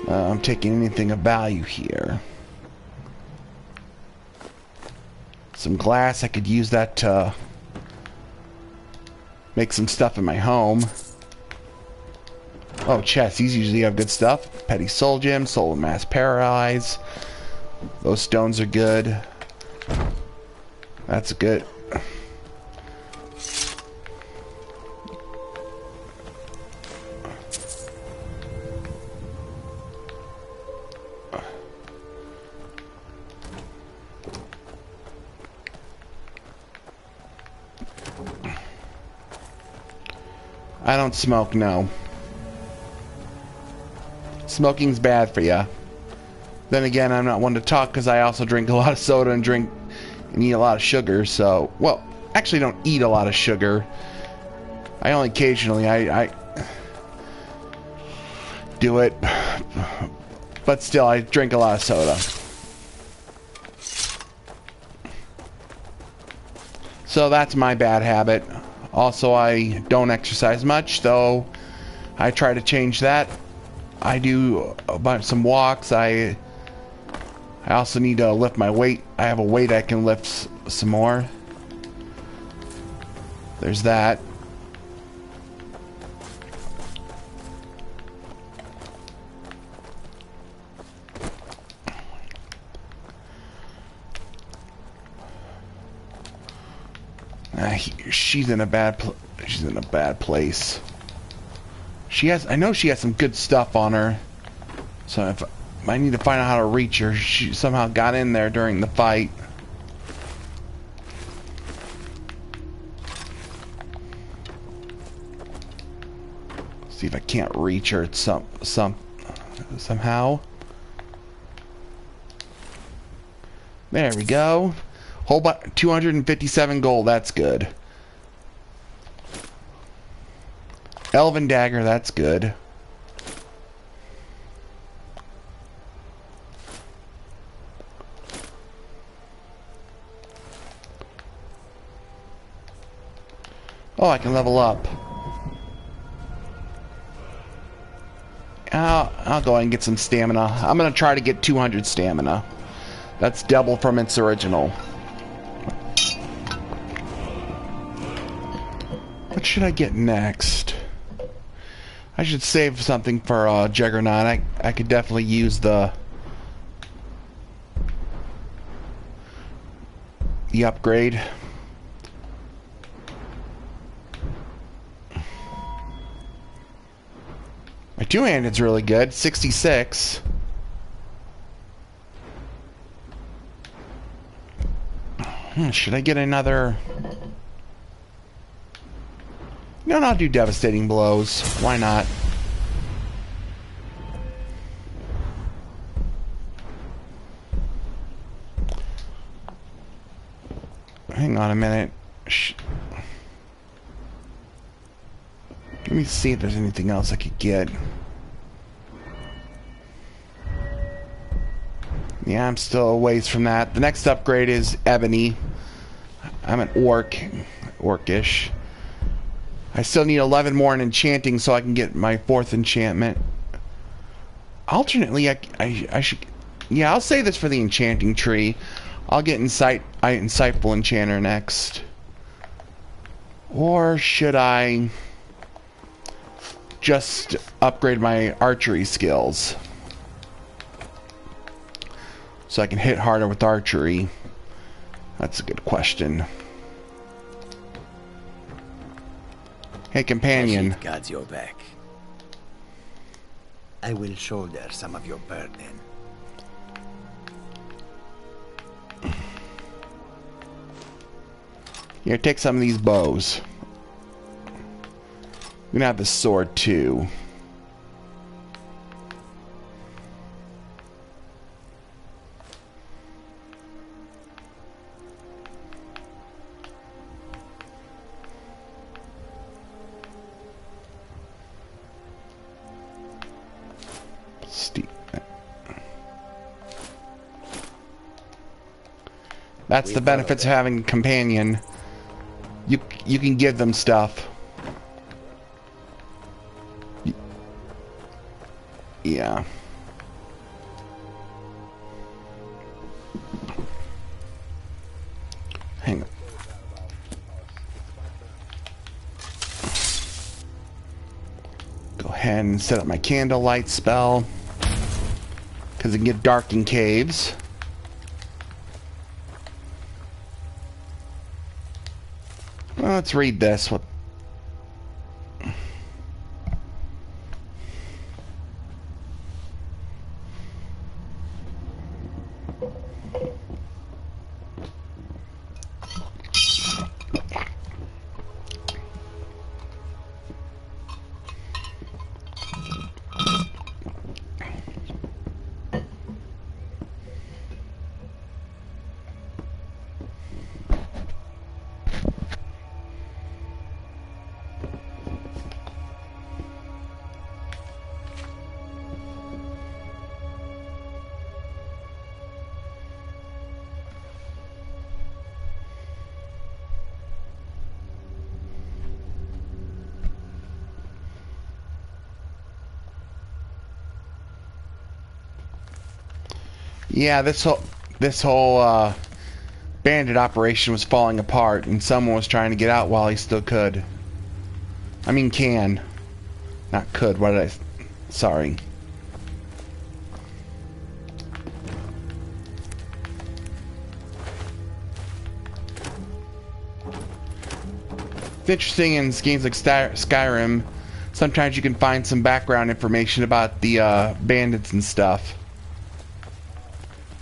I'm taking anything of value here. Some glass, I could use that to make some stuff in my home. Oh, chests. These usually have good stuff. Petty soul gem, soul and mass paralyze. Those stones are good. That's good. I don't smoke, no. Smoking's bad for you. Then again, I'm not one to talk because I also drink a lot of soda and eat a lot of sugar, so... Well, actually don't eat a lot of sugar. I only occasionally, I do it. But still, I drink a lot of soda. So that's my bad habit. Also, I don't exercise much, though I try to change that. I do some walks. I also need to lift my weight. I have a weight I can lift some more. There's that. She's in a bad place. I know she has some good stuff on her. So if I need to find out how to reach her. She somehow got in there during the fight. See if I can't reach her at somehow. There we go. Whole 257 gold, that's good. Elven dagger, that's good. Oh, I can level up. I'll go ahead and get some stamina. I'm gonna try to get 200 stamina. That's double from its original. What should I get next? I should save something for Juggernaut. I could definitely use the upgrade. My two-handed's really good. 66. Should I get another? No, I'll do devastating blows. Why not? Hang on a minute. Let me see if there's anything else I could get. Yeah, I'm still a ways from that. The next upgrade is Ebony. I'm an orcish. I still need 11 more in enchanting so I can get my 4th enchantment. Alternately, I should Yeah, I'll say this for the enchanting tree. I'll get insightful enchanter next. Or should I just upgrade my archery skills so I can hit harder with archery? That's a good question. Hey, companion. As it guards your back, I will shoulder some of your burden. Here, take some of these bows. We can have the sword too. That's the benefits of having a companion. You can give them stuff. Yeah. Hang on. Go ahead and set up my candlelight spell, because it can get dark in caves. Well, let's read this. What? Yeah, this whole bandit operation was falling apart, and someone was trying to get out while he still could. I mean, can. Not could. What did I? Sorry. It's interesting in games like Skyrim. Sometimes you can find some background information about the bandits and stuff.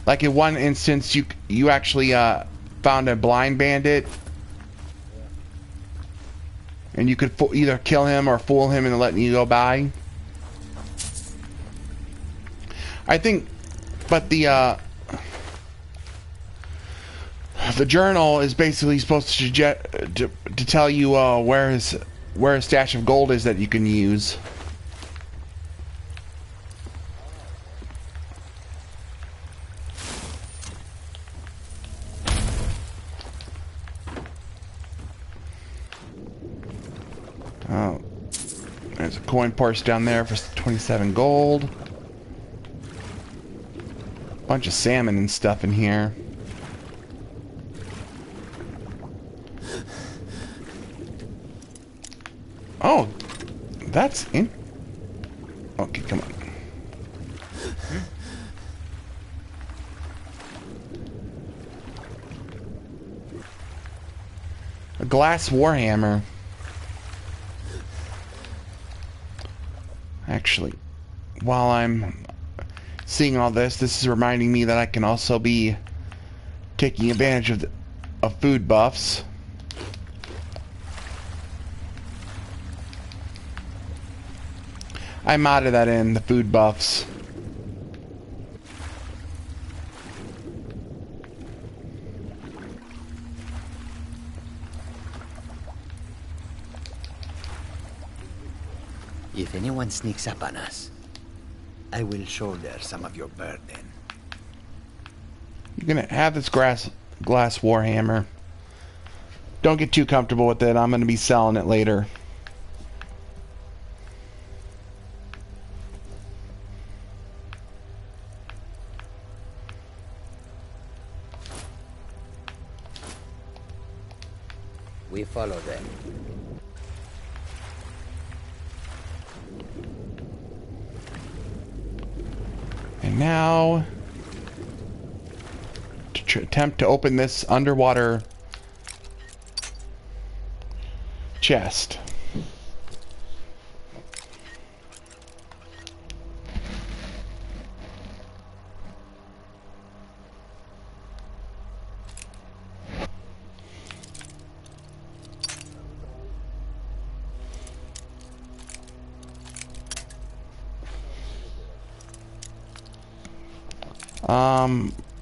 Like in one instance, you actually found a blind bandit, and you could either kill him or fool him into letting you go by. I think, but the journal is basically supposed to tell you where a stash of gold is that you can use. Oh, there's a coin purse down there for 27 gold. Bunch of salmon and stuff in here. Oh, that's in. Okay, come on. A glass warhammer. Actually, while I'm seeing all this, this is reminding me that I can also be taking advantage of food buffs. I modded that in, the food buffs. If anyone sneaks up on us, I will shoulder some of your burden. You're gonna have this glass warhammer. Don't get too comfortable with it. I'm gonna be selling it later. We follow them. And now, to attempt to open this underwater chest.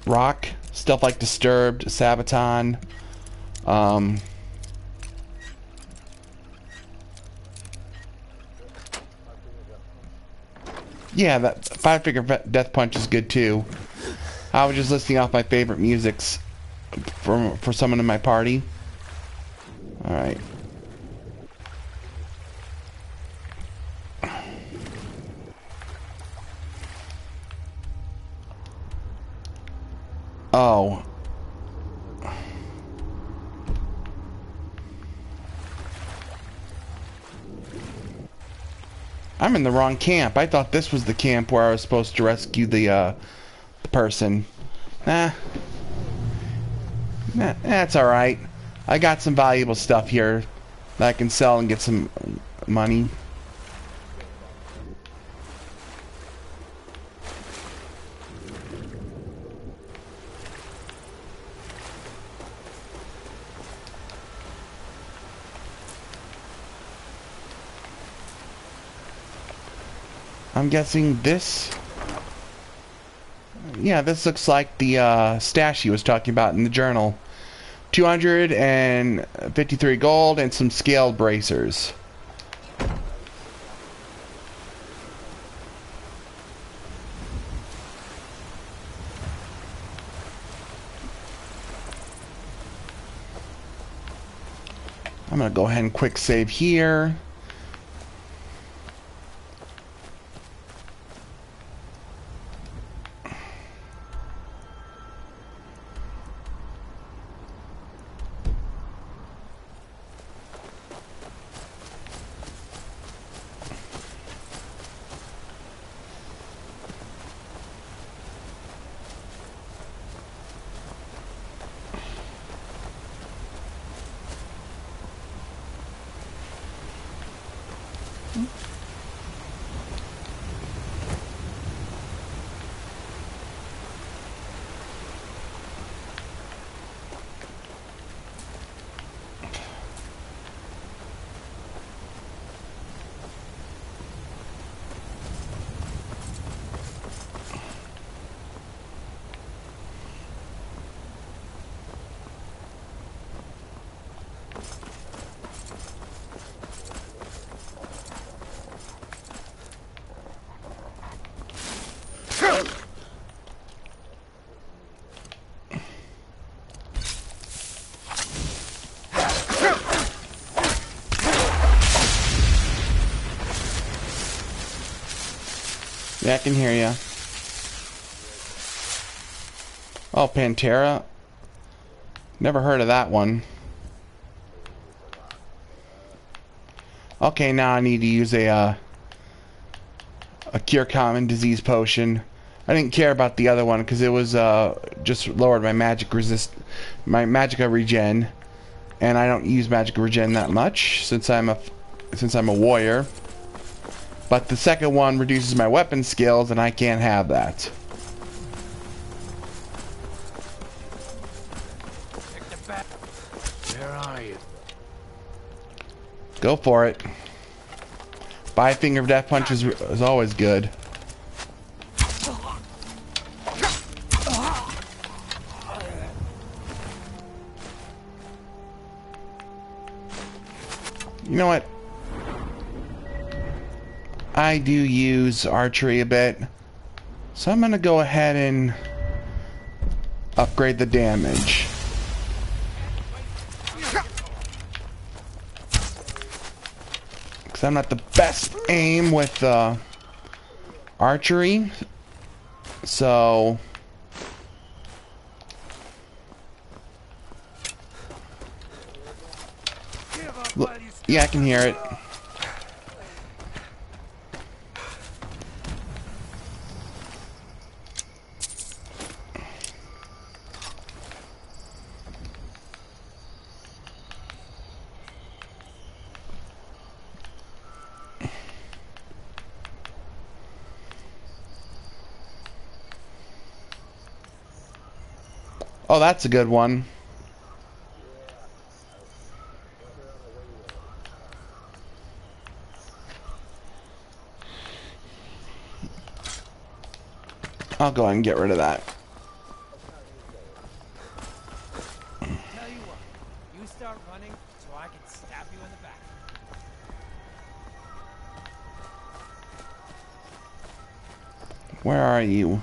Rock, stuff like Disturbed, Sabaton, yeah, that Five-Finger Death Punch is good too. I was just listing off my favorite musics for someone in my party. Alright. Oh. I'm in the wrong camp. I thought this was the camp where I was supposed to rescue the person. Nah. Nah, that's alright. I got some valuable stuff here that I can sell and get some money. I'm guessing this... Yeah, this looks like the stash he was talking about in the journal. 253 gold and some scaled bracers. I'm gonna go ahead and quick save here. Yeah, I can hear you. Oh, Pantera. Never heard of that one. Okay, now I need to use a cure common disease potion. I didn't care about the other one because it was just lowered my magic magicka regen, and I don't use magicka regen that much since I'm a warrior. But the second one reduces my weapon skills, and I can't have that. Where are you? Go for it. Five-Finger Death Punch is always good. You know what? I do use archery a bit, so I'm gonna go ahead and upgrade the damage. Because I'm not the best aim with archery, so Yeah, I can hear it. Oh, that's a good one. I'll go ahead and get rid of that. Tell you what, you start running so I can stab you in the back. Where are you?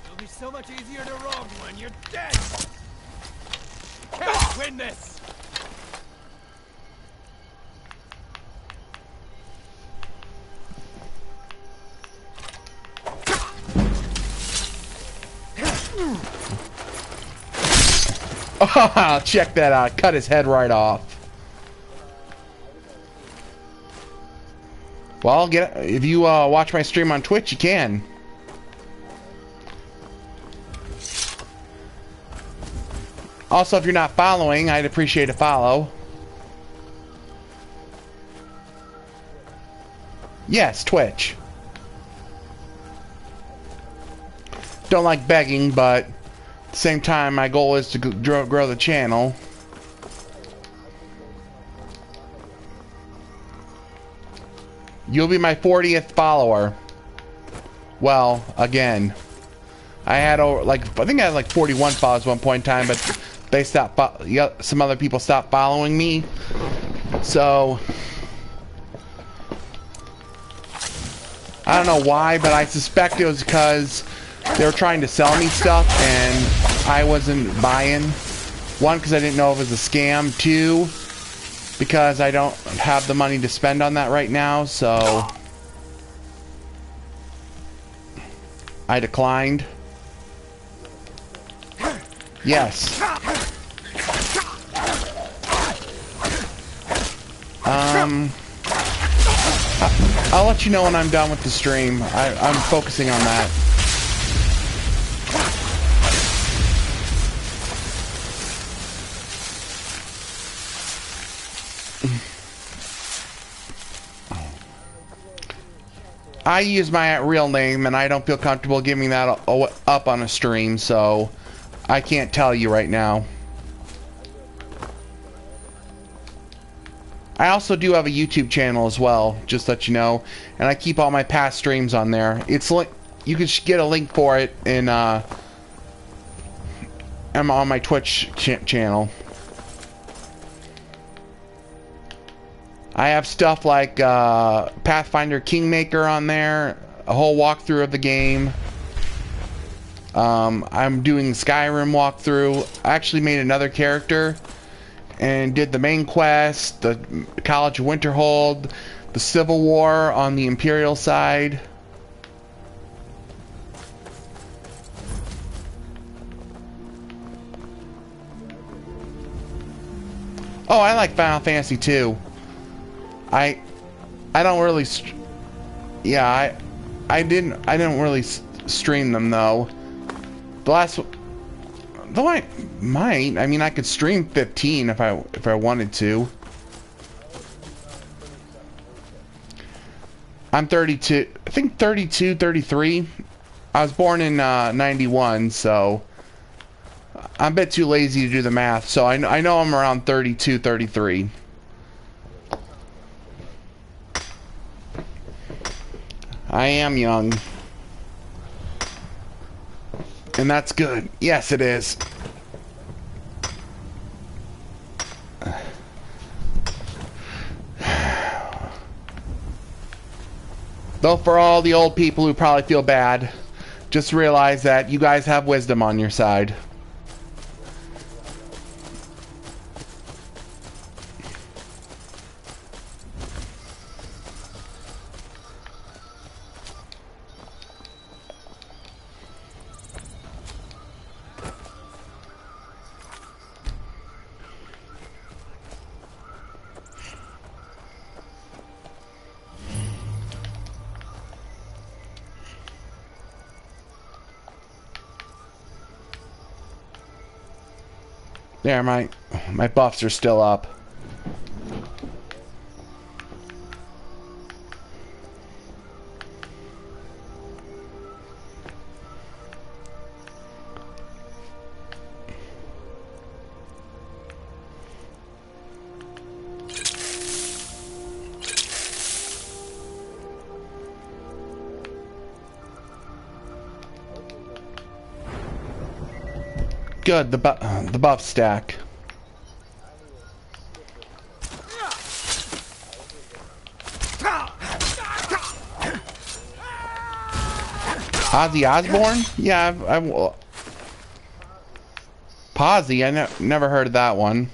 It'll be so much easier to run when you're dead. Can't win this. Oh, check that out. Cut his head right off. Well, if you watch my stream on Twitch, you can. Also, if you're not following, I'd appreciate a follow. Yes, Twitch. Don't like begging, but at the same time, my goal is to grow the channel. You'll be my 40th follower. Well, again, I had I think I had like 41 followers at one point in time, but they stopped. Some other people stopped following me, so I don't know why, but I suspect it was because they were trying to sell me stuff and I wasn't buying. One, because I didn't know if it was a scam. Two, because I don't have the money to spend on that right now, so I declined. Yes. I'll let you know when I'm done with the stream. I'm focusing on that. I use my real name, and I don't feel comfortable giving that up on a stream, so I can't tell you right now. I also do have a YouTube channel as well, just to let you know, and I keep all my past streams on there. It's like you can get a link for it in I'm on my Twitch channel. I have stuff like Pathfinder Kingmaker on there, a whole walkthrough of the game. I'm doing Skyrim walkthrough. I actually made another character and did the main quest, the College of Winterhold, the Civil War on the Imperial side. Oh, I like Final Fantasy 2. I don't really I didn't really stream them though. The last, though I might. I mean, I could stream 15 if I wanted to. I'm 32. I think 32, 33. I was born in 91, so I'm a bit too lazy to do the math. So I know I'm around 32, 33. I am young. And that's good. Yes, it is. Though for all the old people who probably feel bad, just realize that you guys have wisdom on your side. There, my buffs are still up. Good, the buff stack. Ozzy Osbourne? Yeah, I've Posy, I never heard of that one.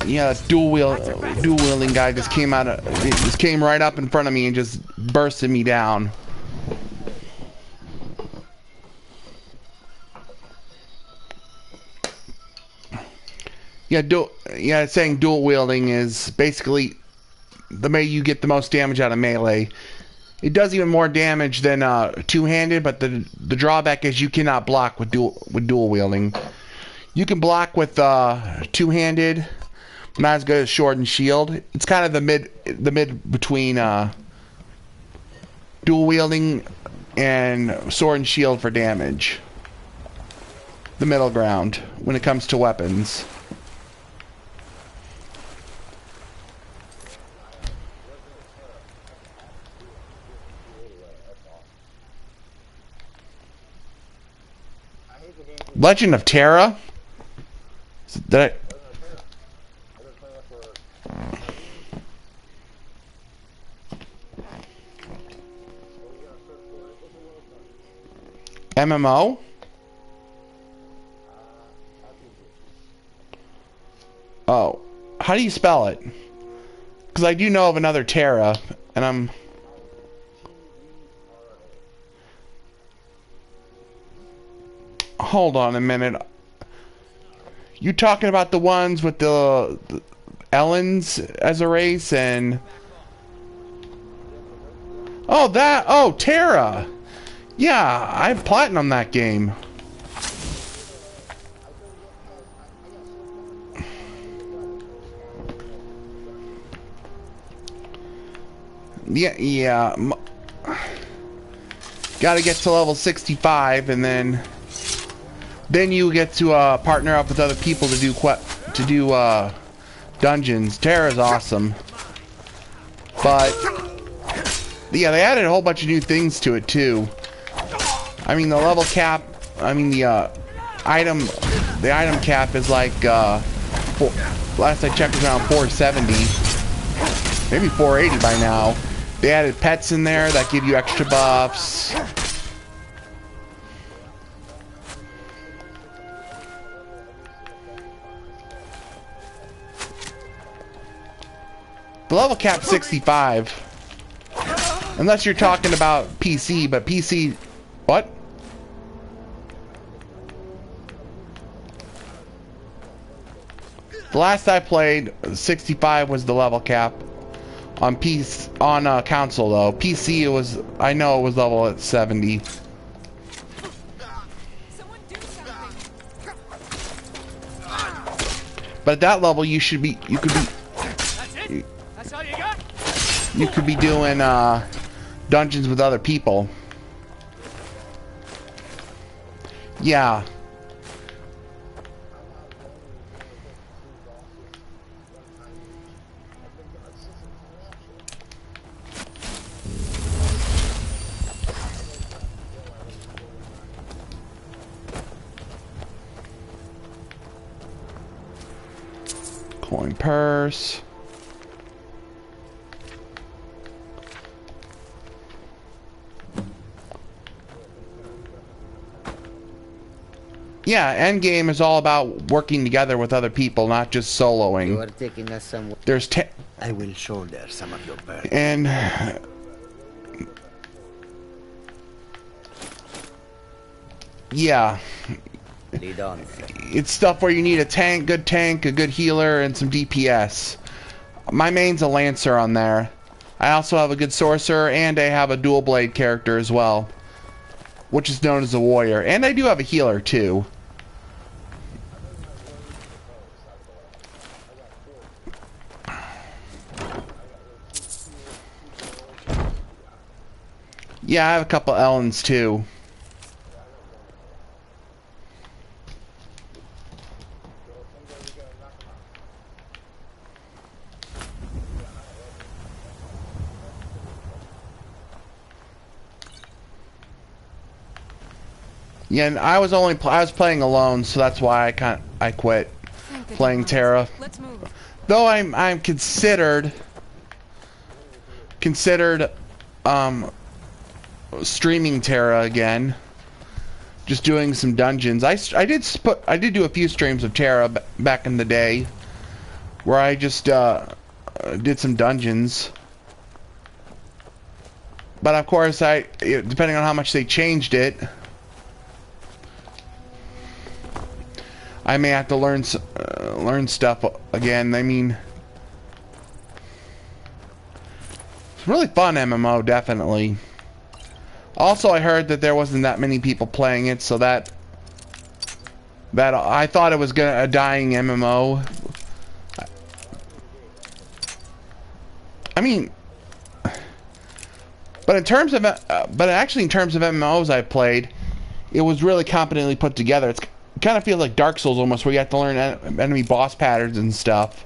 Yeah, dual wielding guy just came right up in front of me and just bursted me down. Yeah, saying dual wielding is basically the way you get the most damage out of melee. It does even more damage than two-handed, but the drawback is you cannot block with dual wielding. You can block with two-handed, not as good as sword and shield. It's kind of the mid between dual wielding and sword and shield for damage. The middle ground when it comes to weapons. Legend of Terra? Did MMO? Oh. How do you spell it? Because I do know of another Terra, and I'm... Hold on a minute. You talking about the ones with the Ellens as a race and... Oh, Terra! Yeah, I've platinum that game. Yeah. Gotta get to level 65 and then you get to partner up with other people to do dungeons. Terra's awesome, but yeah, they added a whole bunch of new things to it too. I mean, the level cap. I mean, the item cap is like last I checked was around 470, maybe 480 by now. They added pets in there that give you extra buffs. The level cap's 65. Unless you're talking about PC, but PC... What? The last I played, 65 was the level cap. On console, though. PC, I know it was level at 70. But at that level, you could be... That's all you got? You could be doing dungeons with other people. Yeah. Coin purse. Yeah, endgame is all about working together with other people, not just soloing. You are taking us somewhere. There's I will shoulder some of your burden. and yeah, Lead on. it's stuff where you need a good tank, a good healer, and some DPS. My main's a Lancer on there. I also have a good Sorcerer, and I have a dual blade character as well, which is known as a Warrior. And I do have a healer too. Yeah, I have a couple Ellens too. Yeah, and I was playing alone, so that's why I quit playing Terra. Let's move. Though I'm considered streaming Terra again, just doing some dungeons. I did do a few streams of Terra back in the day, where I just did some dungeons. But of course, depending on how much they changed it, I may have to learn stuff again. I mean, it's really fun MMO, definitely. Also, I heard that there wasn't that many people playing it, so that I thought it was a dying MMO. I mean, but in terms of MMOs I played, it was really competently put together. It kind of feels like Dark Souls almost, where you have to learn enemy boss patterns and stuff.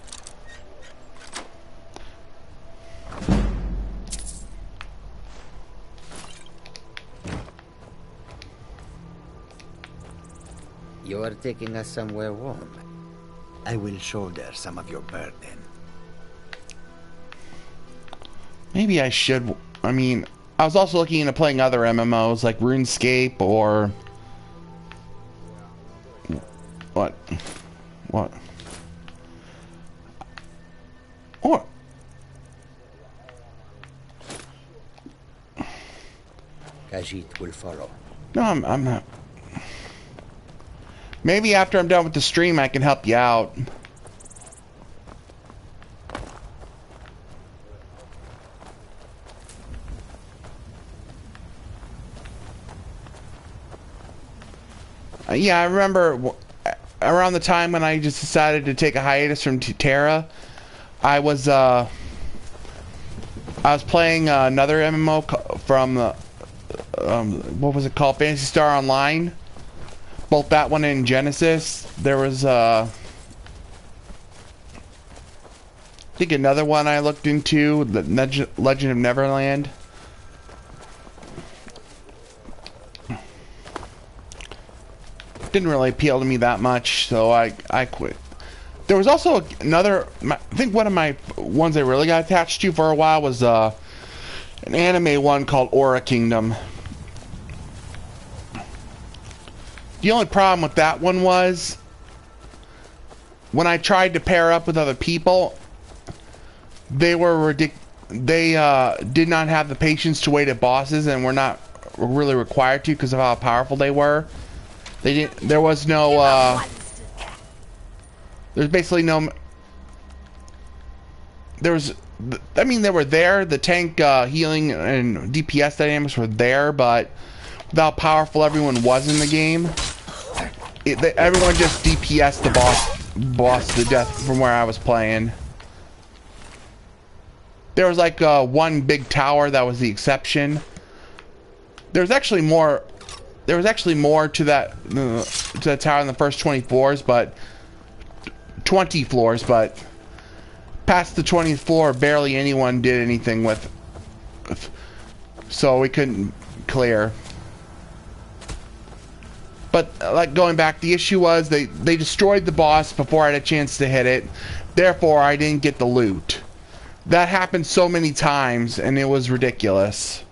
You are taking us somewhere warm. I will shoulder some of your burden. Maybe I should. I mean, I was also looking into playing other MMOs like RuneScape or what? Or Khajiit will follow. no, I'm not. Maybe after I'm done with the stream, I can help you out. Yeah, I remember around the time when I just decided to take a hiatus from Terra, I was playing another MMO from what was it called? Phantasy Star Online. Both that one and Genesis. There was I think another one I looked into, the Legend of Neverland. Didn't really appeal to me that much, so I quit. There was also another, I think one of my ones I really got attached to for a while was an anime one called Aura Kingdom. The only problem with that one was when I tried to pair up with other people, they were did not have the patience to wait at bosses, and were not really required to because of how powerful they were. They didn't. There was no. There's basically no. There was. I mean, they were there. The tank healing and DPS dynamics were there, but with how powerful everyone was in the game, everyone just DPS'd the boss to death from where I was playing. There was like one big tower that was the exception. There was actually more. There was actually more to that tower in the first 20 floors, but past the 20th floor, barely anyone did anything with, so we couldn't clear. But like going back, the issue was they destroyed the boss before I had a chance to hit it. Therefore, I didn't get the loot. That happened so many times, and it was ridiculous.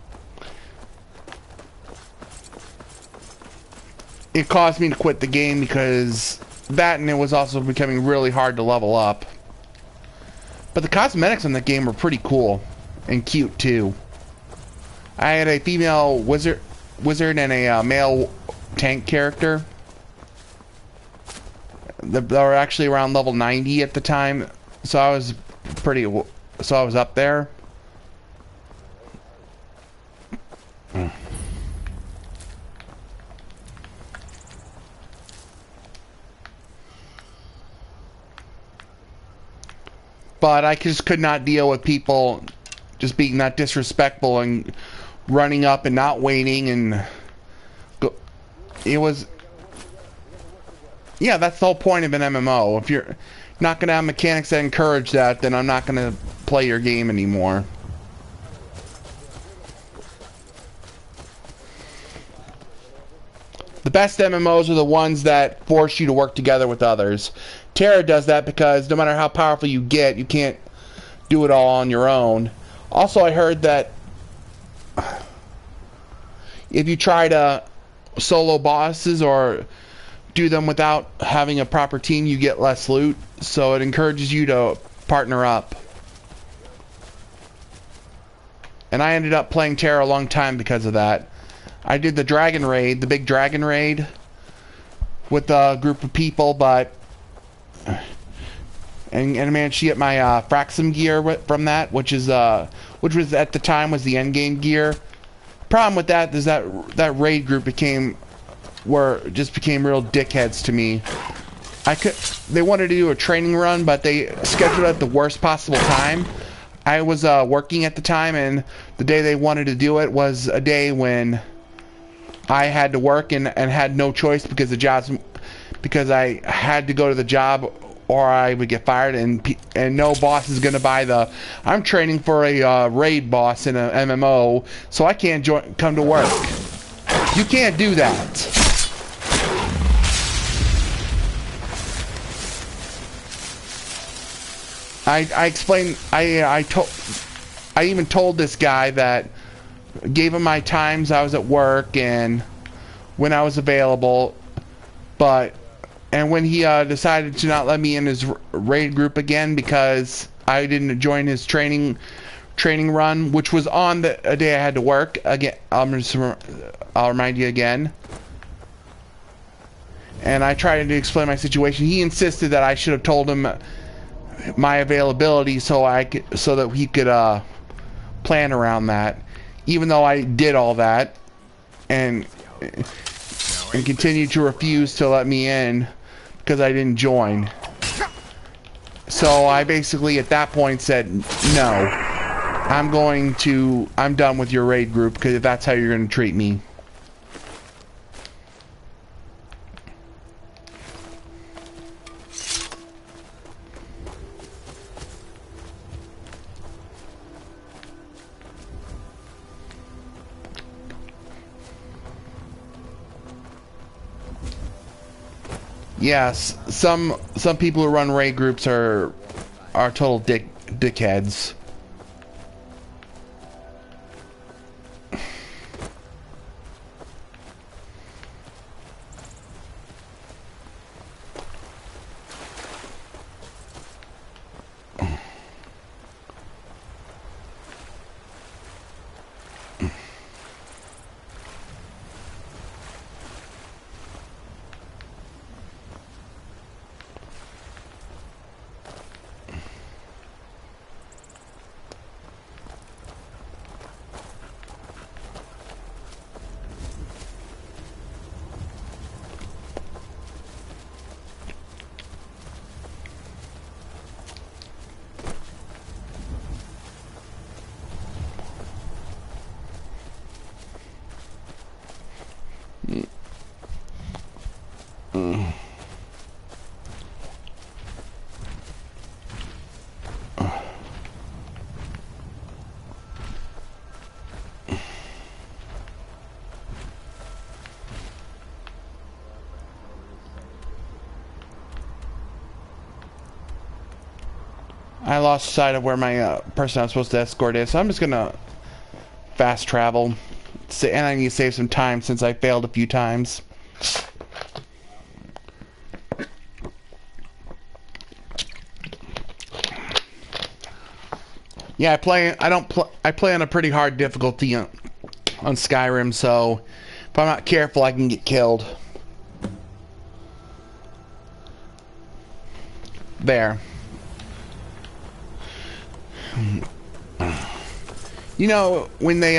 It caused me to quit the game because that, and it was also becoming really hard to level up. But the cosmetics in the game were pretty cool and cute too. I had a female wizard and a male tank character. They were actually around level 90 at the time, so I was up there. But I just could not deal with people just being that disrespectful and running up and not waiting, and it was... Yeah, that's the whole point of an MMO. If you're not going to have mechanics that encourage that, then I'm not going to play your game anymore. The best MMOs are the ones that force you to work together with others. Terra does that because no matter how powerful you get, you can't do it all on your own. Also, I heard that if you try to solo bosses or do them without having a proper team, you get less loot. So it encourages you to partner up. And I ended up playing Terra a long time because of that. I did the dragon raid, the big dragon raid, with a group of people, but and I managed to get my Fraxum gear from that, which was at the time was the end game gear. Problem with that is that raid group became real dickheads to me. They wanted to do a training run, but they scheduled it at the worst possible time. I was working at the time, and the day they wanted to do it was a day when I had to work and had no choice because I had to go to the job or I would get fired, and no boss is gonna buy I'm training for a raid boss in a MMO, so I can't come to work. You can't do that. I explained. I even told this guy that, gave him my times I was at work and when I was available, and when he decided to not let me in his raid group again because I didn't join his training run, which was on a day I had to work again. I'll remind you again. And I tried to explain my situation. He insisted that I should have told him my availability so that he could plan around that. Even though I did all that and continued to refuse to let me in because I didn't join. So I basically at that point said, no, I'm done with your raid group because if that's how you're going to treat me. Yes, some people who run raid groups are total dickheads. I lost sight of where my person I'm supposed to escort is, so I'm just gonna fast travel. And I need to save some time since I failed a few times. Yeah, I play on a pretty hard difficulty on Skyrim, so if I'm not careful, I can get killed. There. You know, when they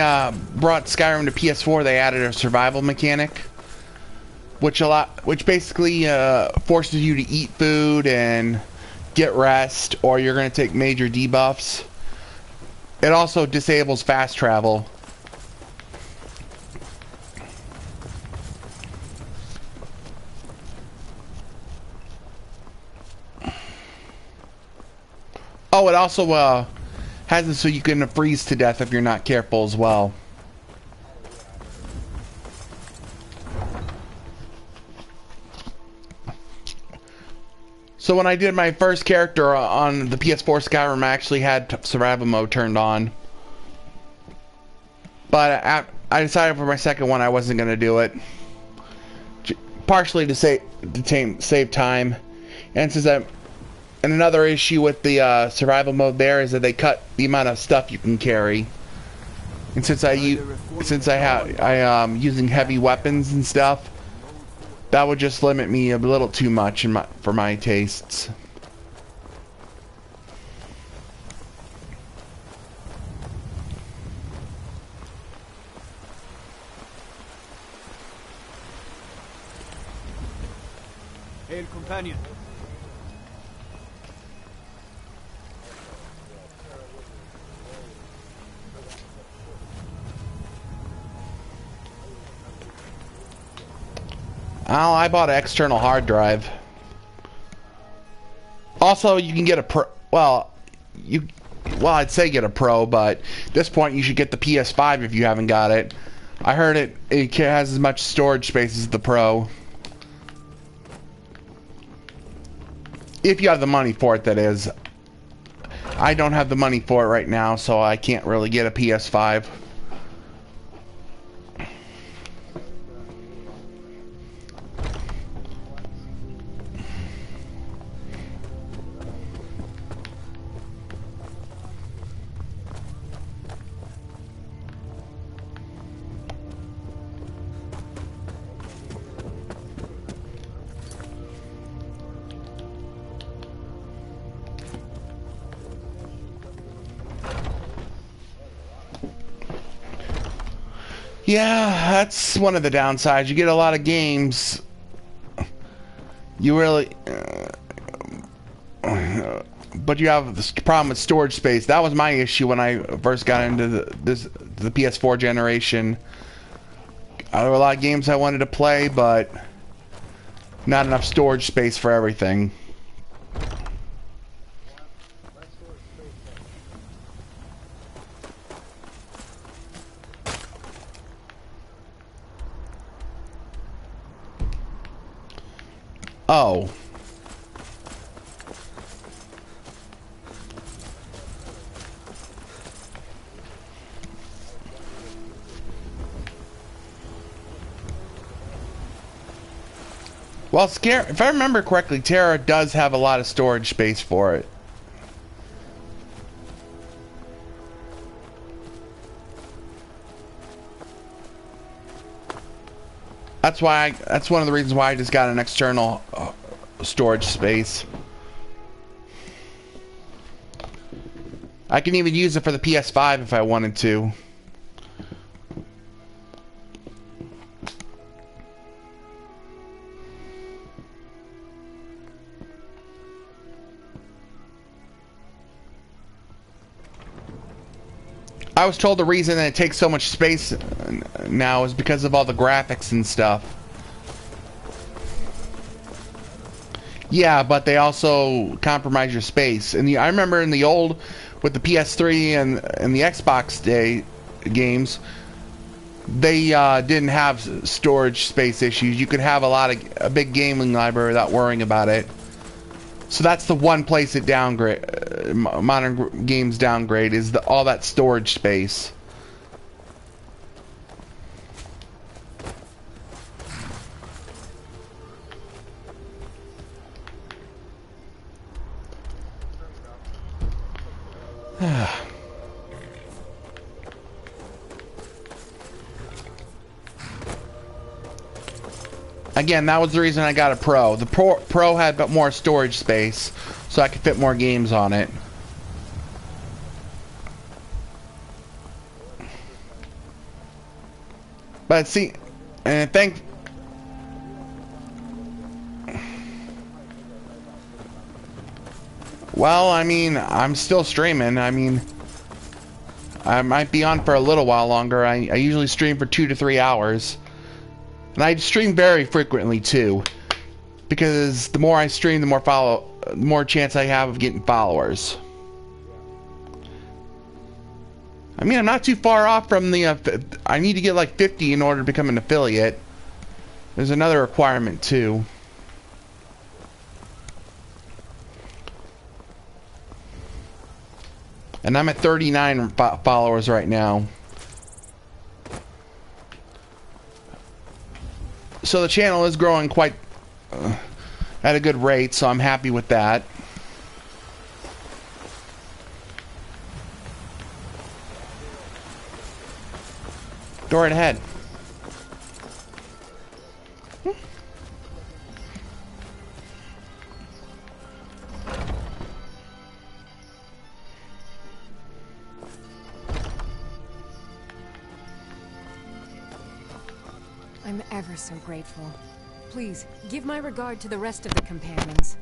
brought Skyrim to PS4, they added a survival mechanic, which basically forces you to eat food and get rest, or you're going to take major debuffs. It also disables fast travel. Oh, it also has it so you can freeze to death if you're not careful as well. So when I did my first character on the PS4 Skyrim, I actually had survival mode turned on. But I decided for my second one I wasn't going to do it. Partially to save time. And since And another issue with the survival mode there is that they cut the amount of stuff you can carry. And since I am using heavy weapons and stuff, that would just limit me a little too much for my tastes. Hail, companion. Oh, I bought an external hard drive. Also, you can get a pro. Well, I'd say get a pro, but at this point you should get the PS5 if you haven't got it. I heard it has as much storage space as the Pro. If you have the money for it, that is. I don't have the money for it right now, so I can't really get a PS5. Yeah, that's one of the downsides. You get a lot of games. You really... but you have this problem with storage space. That was my issue when I first got into the PS4 generation. There were a lot of games I wanted to play, but not enough storage space for everything. Oh. Well, if I remember correctly, Terra does have a lot of storage space for it. That's one of the reasons why I just got an external storage space. I can even use it for the PS5 if I wanted to. I was told the reason that it takes so much space now is because of all the graphics and stuff. Yeah, but they also compromise your space. And I remember in the old, with the PS3 and the Xbox Day games, they didn't have storage space issues. You could have a big gaming library without worrying about it. So that's the one place it downgrade. Modern games downgrade is all that storage space. Again, that was the reason I got a Pro. The Pro had more storage space, so I could fit more games on it. But see, and thank. Well, I mean, I'm still streaming. I mean, I might be on for a little while longer. I usually stream for 2 to 3 hours. And I stream very frequently too, because the more I stream, the more chance I have of getting followers. I mean, I'm not too far off from the. I need to get like 50 in order to become an affiliate. There's another requirement too. And I'm at 39 followers right now. So the channel is growing quite at a good rate, so I'm happy with that. Go right ahead. I'm ever so grateful. Please, give my regard to the rest of the companions.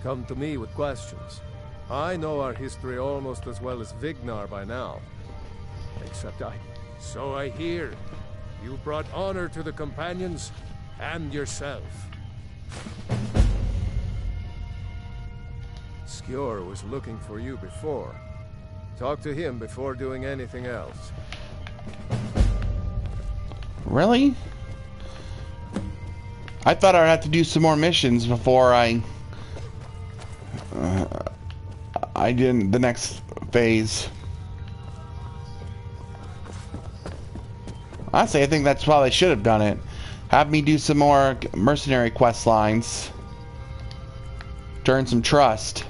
Come to me with questions. I know our history almost as well as Vignar by now. Except so I hear. You brought honor to the companions and yourself. Skjor was looking for you before. Talk to him before doing anything else. Really? I thought I'd have to do some more missions before I did the next phase. Honestly, I think that's why they should have done it. Have me do some more mercenary quest lines. To earn some trust.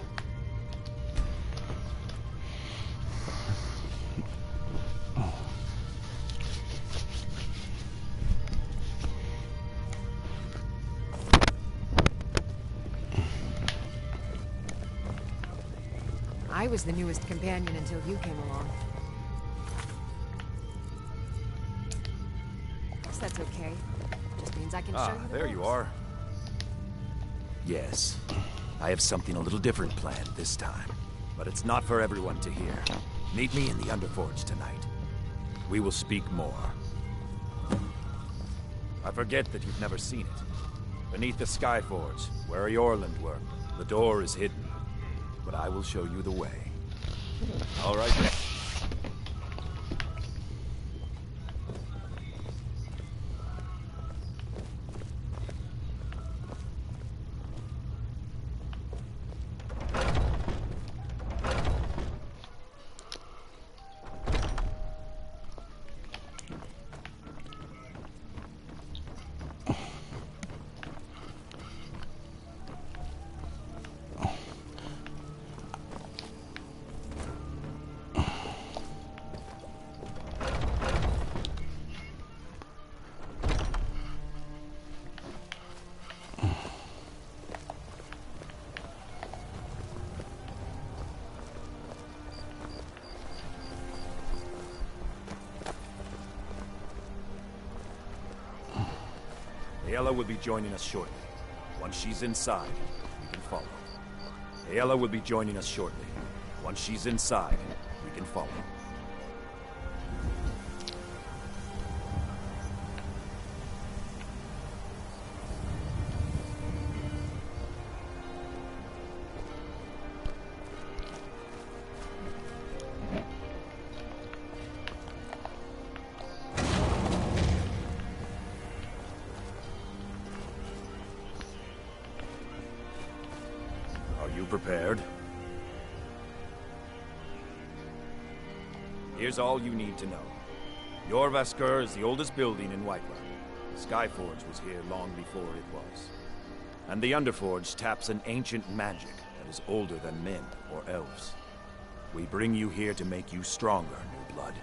I was the newest companion until you came along. Guess that's okay. Just means I can show you the there you ropes. are. Yes, I have something a little different planned this time, but it's not for everyone to hear. Meet me in the Underforge tonight. We will speak more. I forget that you've never seen it. Beneath the Skyforge, where Eorland worked, the door is hidden. But I will show you the way. All right, then. Ayla will be joining us shortly. Once she's inside, we can follow. Ayla will be joining us shortly. Once she's inside, we can follow. Prepared? Here's all you need to know. Jorvaskr is the oldest building in Whiterun. Skyforge was here long before it was. And the Underforge taps an ancient magic that is older than men or elves. We bring you here to make you stronger, new blood.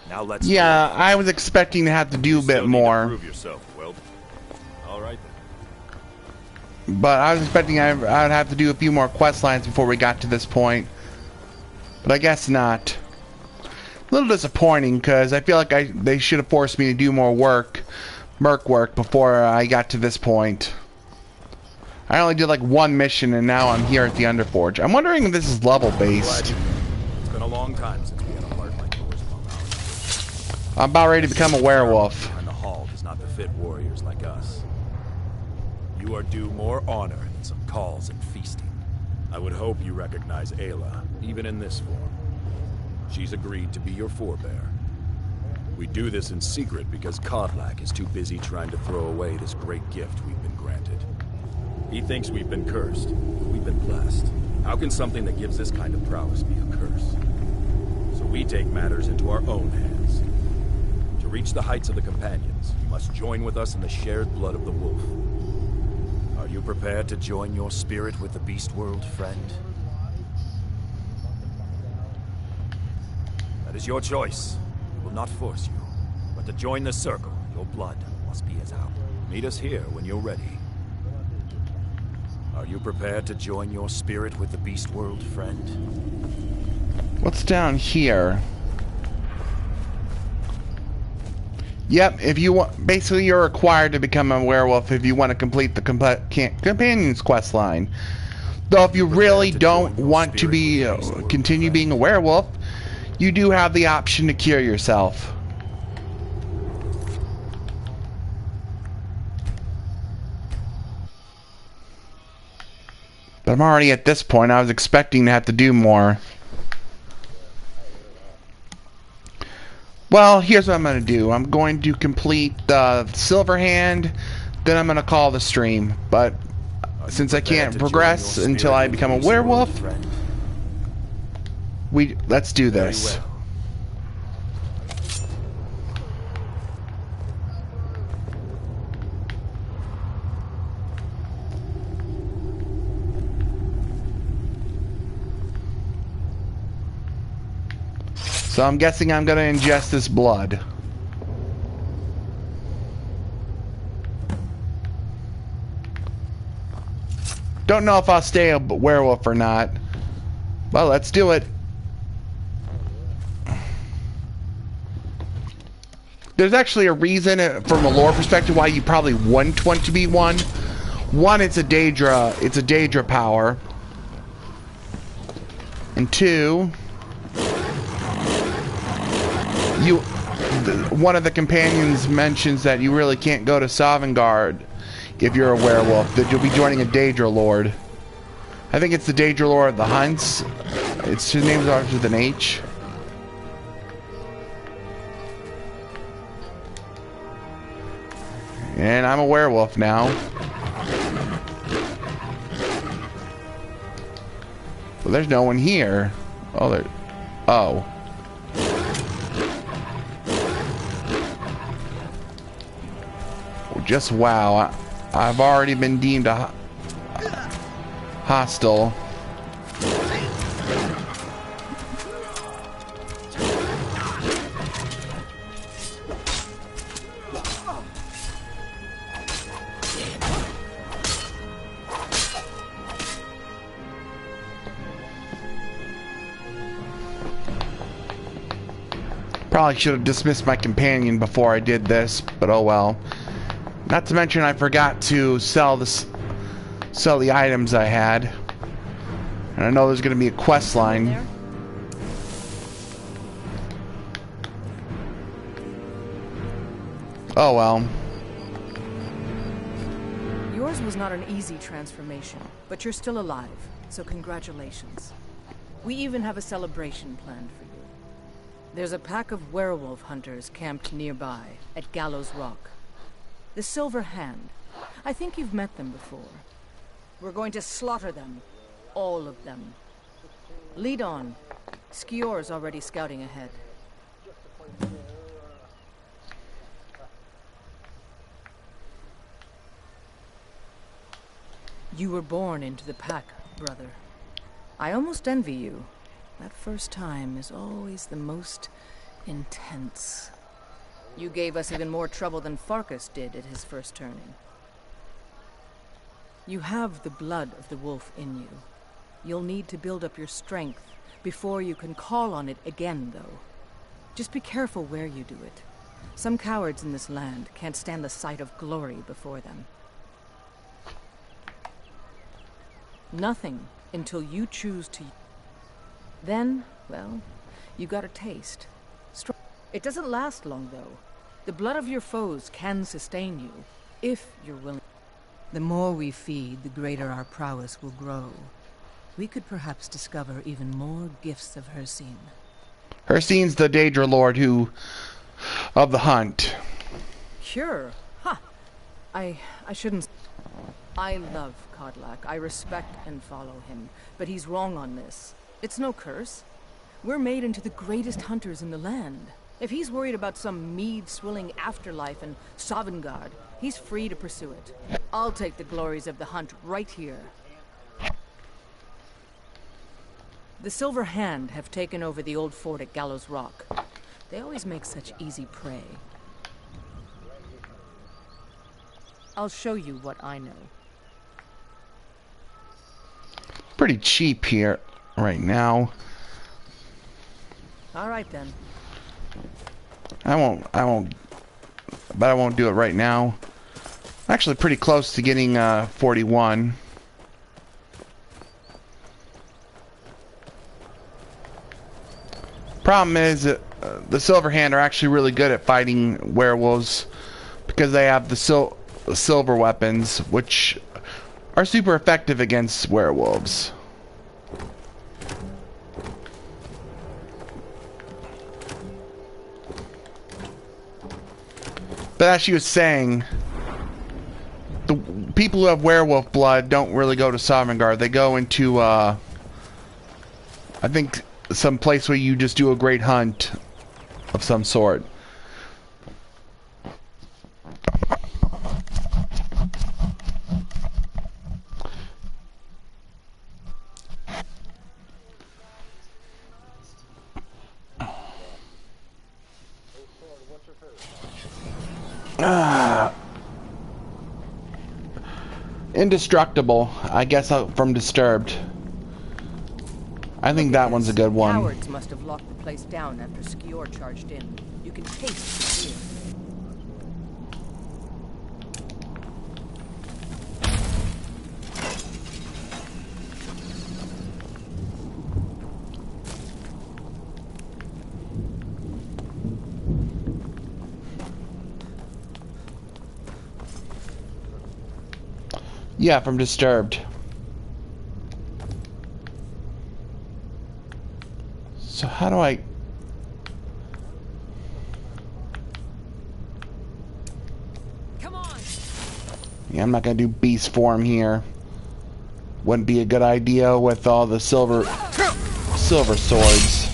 Now let's Yeah, I was expecting to have to do a bit more. Prove yourself, Whelp. All right then. But I was expecting I'd have to do a few more quest lines before we got to this point. But I guess not. A little disappointing, because I feel like they should have forced me to do more merc work, before I got to this point. I only did like one mission, and now I'm here at the Underforge. I'm wondering if this is level-based. It's been a long time since we had a part like yours among ours. I'm about ready to become a werewolf. And the Hall does not befit warriors like us. You are due more honor than some calls and feasting. I would hope you recognize Ayla, even in this form. She's agreed to be your forebear. We do this in secret because Kodlak is too busy trying to throw away this great gift we've been granted. He thinks we've been cursed. We've been blessed. How can something that gives this kind of prowess be a curse? So we take matters into our own hands. To reach the heights of the Companions, you must join with us in the shared blood of the wolf. Are you prepared to join your spirit with the beast world, friend? That is your choice. We will not force you. But to join the circle, your blood must be as ours. Meet us here when you're ready. Are you prepared to join your spirit with the beast world, friend? What's down here? Yep, if you want, basically you're required to become a werewolf if you want to complete the Companion's quest line. Though if you really don't want to be continue being a werewolf, you do have the option to cure yourself. But I'm already at this point. I was expecting to have to do more. Well, here's what I'm going to do. I'm going to complete the Silver Hand, then I'm going to call the stream. But since I can't progress until I become a werewolf, let's do this. So I'm guessing I'm going to ingest this blood. Don't know if I'll stay a werewolf or not. Well, let's do it. There's actually a reason from a lore perspective why you probably wouldn't want to be one. One, it's a Daedra power. And two, one of the companions mentions that you really can't go to Sovngarde if you're a werewolf, that you'll be joining a Daedra Lord. I think it's the Daedra Lord of the Hunts. His name starts with an H. And I'm a werewolf now. Well, there's no one here. Oh, there. Oh. Just wow. I've already been deemed a hostile. Probably should have dismissed my companion before I did this, but oh well. Not to mention I forgot to sell the items I had. And I know there's going to be a quest line. There? Oh well. Yours was not an easy transformation, but you're still alive, so congratulations. We even have a celebration planned for you. There's a pack of werewolf hunters camped nearby, at Gallows Rock. The Silver Hand. I think you've met them before. We're going to slaughter them. All of them. Lead on. Skior's already scouting ahead. You were born into the pack, brother. I almost envy you. That first time is always the most intense. You gave us even more trouble than Farkas did at his first turning. You have the blood of the wolf in you. You'll need to build up your strength before you can call on it again, though. Just be careful where you do it. Some cowards in this land can't stand the sight of glory before them. Nothing until you choose to. Then, well, you got a taste. It doesn't last long, though. The blood of your foes can sustain you, if you're willing. The more we feed, the greater our prowess will grow. We could perhaps discover even more gifts of Hircine. Hircine's the Daedra Lord of the hunt. Sure. Ha! I shouldn't. I love Kodlak. I respect and follow him. But he's wrong on this. It's no curse. We're made into the greatest hunters in the land. If he's worried about some mead-swilling afterlife in Sovngarde, he's free to pursue it. I'll take the glories of the hunt right here. The Silver Hand have taken over the old fort at Gallows Rock. They always make such easy prey. I'll show you what I know. Pretty cheap here right now. All right then. I won't do it right now. Actually pretty close to getting 41. Problem is that the Silver Hand are actually really good at fighting werewolves because they have the silver weapons, which are super effective against werewolves. But as she was saying, the people who have werewolf blood don't really go to Sovngarde. They go into, I think, some place where you just do a great hunt of some sort. Indestructible, I guess, from Disturbed. I think that one's a good one. Cowards must have locked the place down after Skior charged in. You can taste the fear. Yeah, from Disturbed. So how do I... Come on. Yeah, I'm not gonna do beast form here. Wouldn't be a good idea with all the silver swords.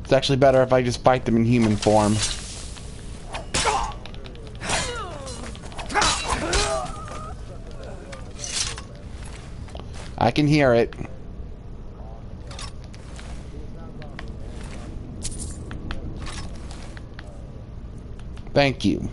It's actually better if I just fight them in human form. I can hear it. Thank you.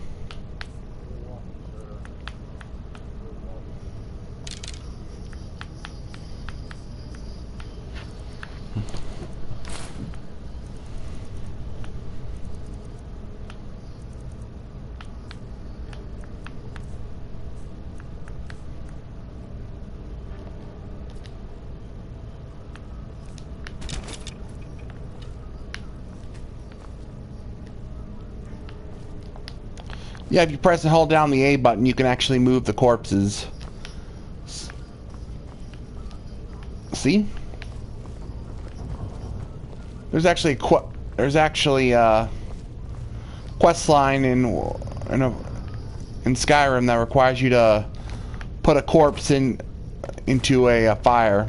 Yeah, if you press and hold down the A button, you can actually move the corpses. See? There's actually a quest line in Skyrim that requires you to put a corpse into a fire.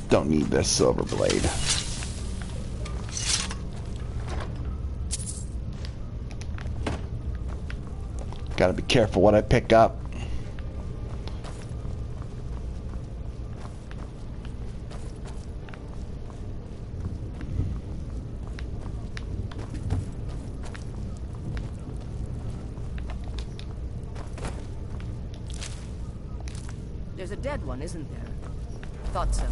Don't need this silver blade. Gotta be careful what I pick up. There's a dead one, isn't there? Thought so.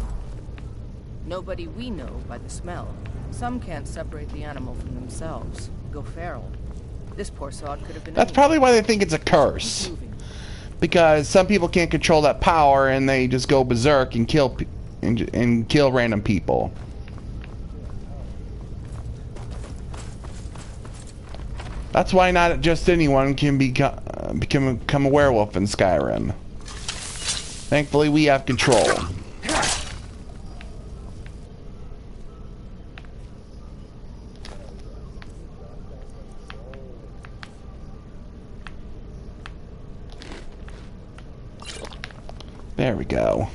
Nobody we know by the smell. Some can't separate the animal from themselves. Go feral. This poor sod could have been. That's probably why they think it's a curse. Because some people can't control that power and they just go berserk and kill random people. That's why not just anyone can become a werewolf in Skyrim. Thankfully, we have control. There we go.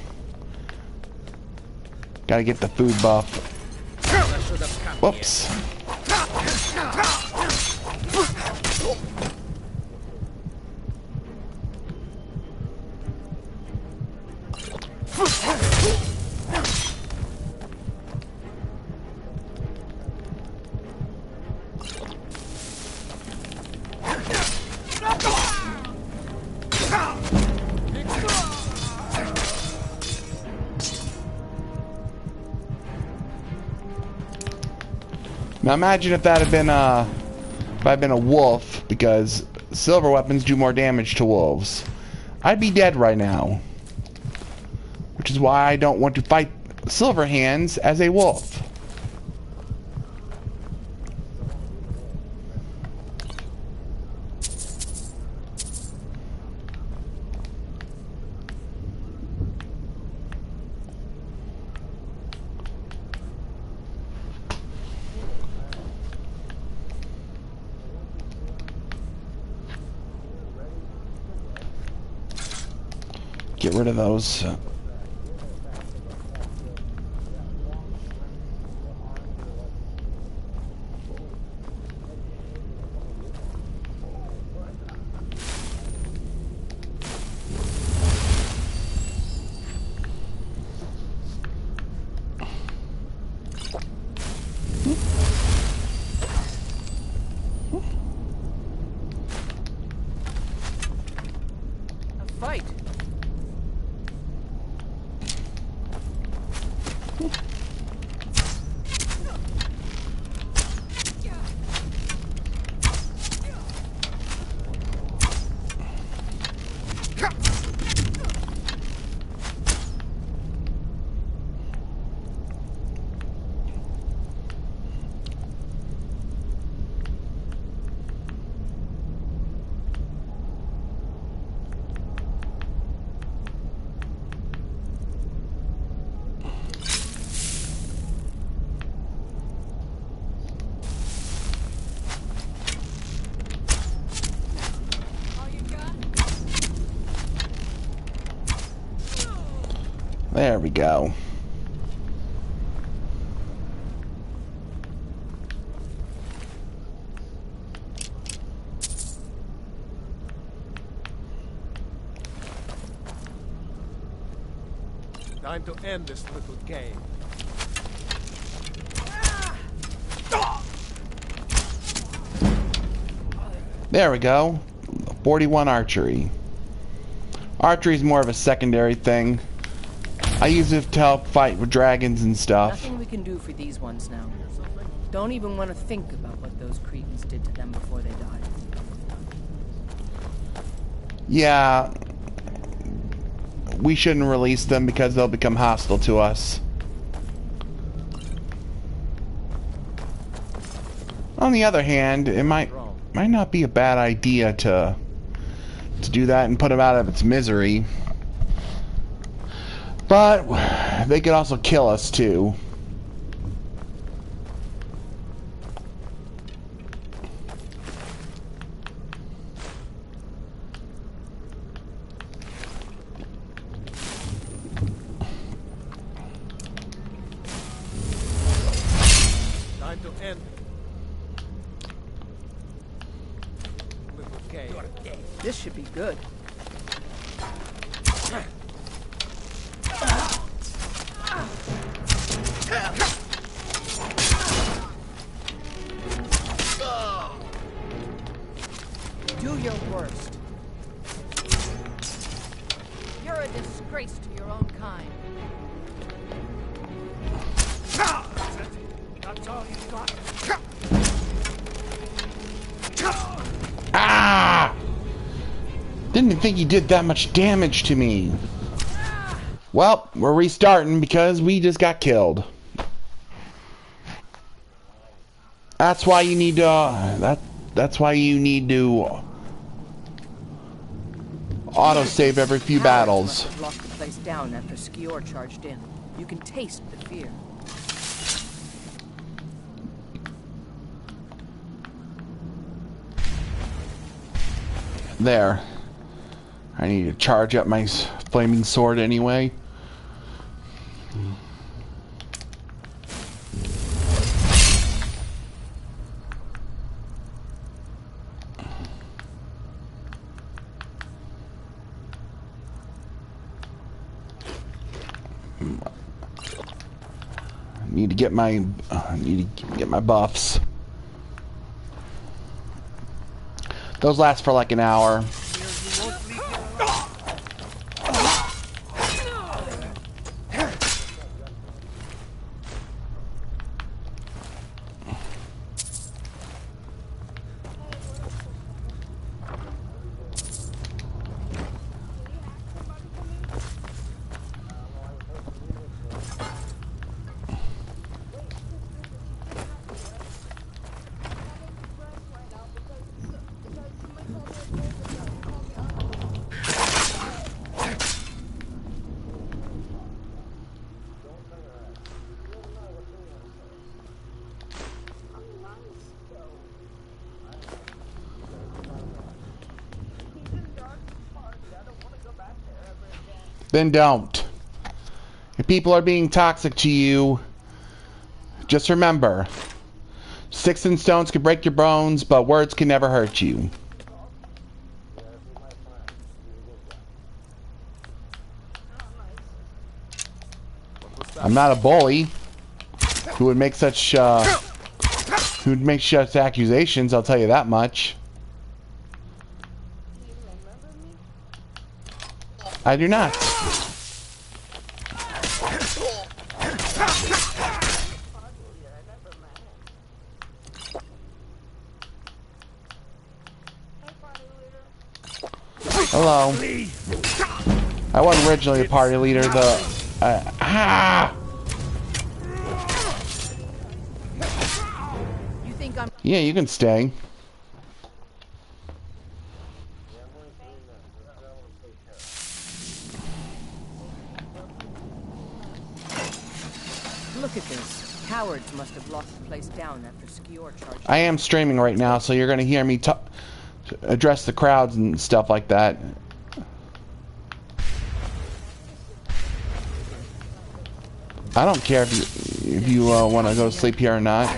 Gotta get the food buff. Whoops. Now imagine if that had been if I'd been a wolf, because silver weapons do more damage to wolves. I'd be dead right now. Which is why I don't want to fight silver hands as a wolf. Get rid of those. A fight. There we go. Time to end this little game. There we go. 41 archery. Archery is more of a secondary thing. I use it to help fight with dragons and stuff. Nothing we can do for these ones now. Don't even want to think about what those cretins did to them before they died. Yeah. we shouldn't release them because they'll become hostile to us. On the other hand, it might not be a bad idea to do that and put him out of its misery. But they could also kill us too. Time to end. Okay. This should be good. Do your worst. You're a disgrace to your own kind. That's all you got. Ah! Didn't think he did that much damage to me. Well, we're restarting because we just got killed. That's why you need to. That's why you need to autosave every few battles. Locked the place down after Skior charged in. You can taste the fear. There. I need to charge up my flaming sword anyway. Need to get my buffs. Those last for like an hour. Then don't. If people are being toxic to you, just remember, sticks and stones can break your bones, but words can never hurt you. I'm not a bully who would make such accusations, I'll tell you that much. I do not. Hello. I wasn't originally the party leader, You think I'm... Yeah, you can stay. Look at this. Cowards must have locked the place down after Skior charged. I am streaming right now, so you're going to hear me address the crowds and stuff like that. I don't care if you want to go to sleep here or not.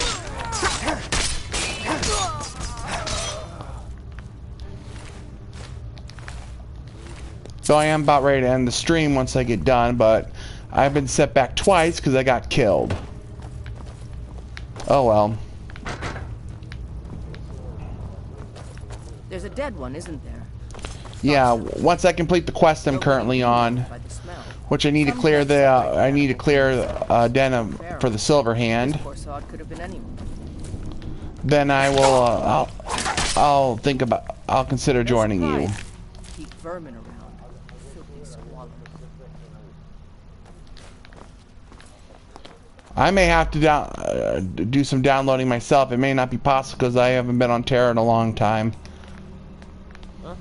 So I am about ready to end the stream once I get done, but I've been set back twice because I got killed. Oh well. There's a dead one, isn't there? Yeah, once I complete the quest I'm currently on, which I need to clear den for the silver hand. Then I will I'll consider joining you. Keep vermin around. Filthy squalor. I may have to do some downloading myself. It may not be possible because I haven't been on Terra in a long time. Huh?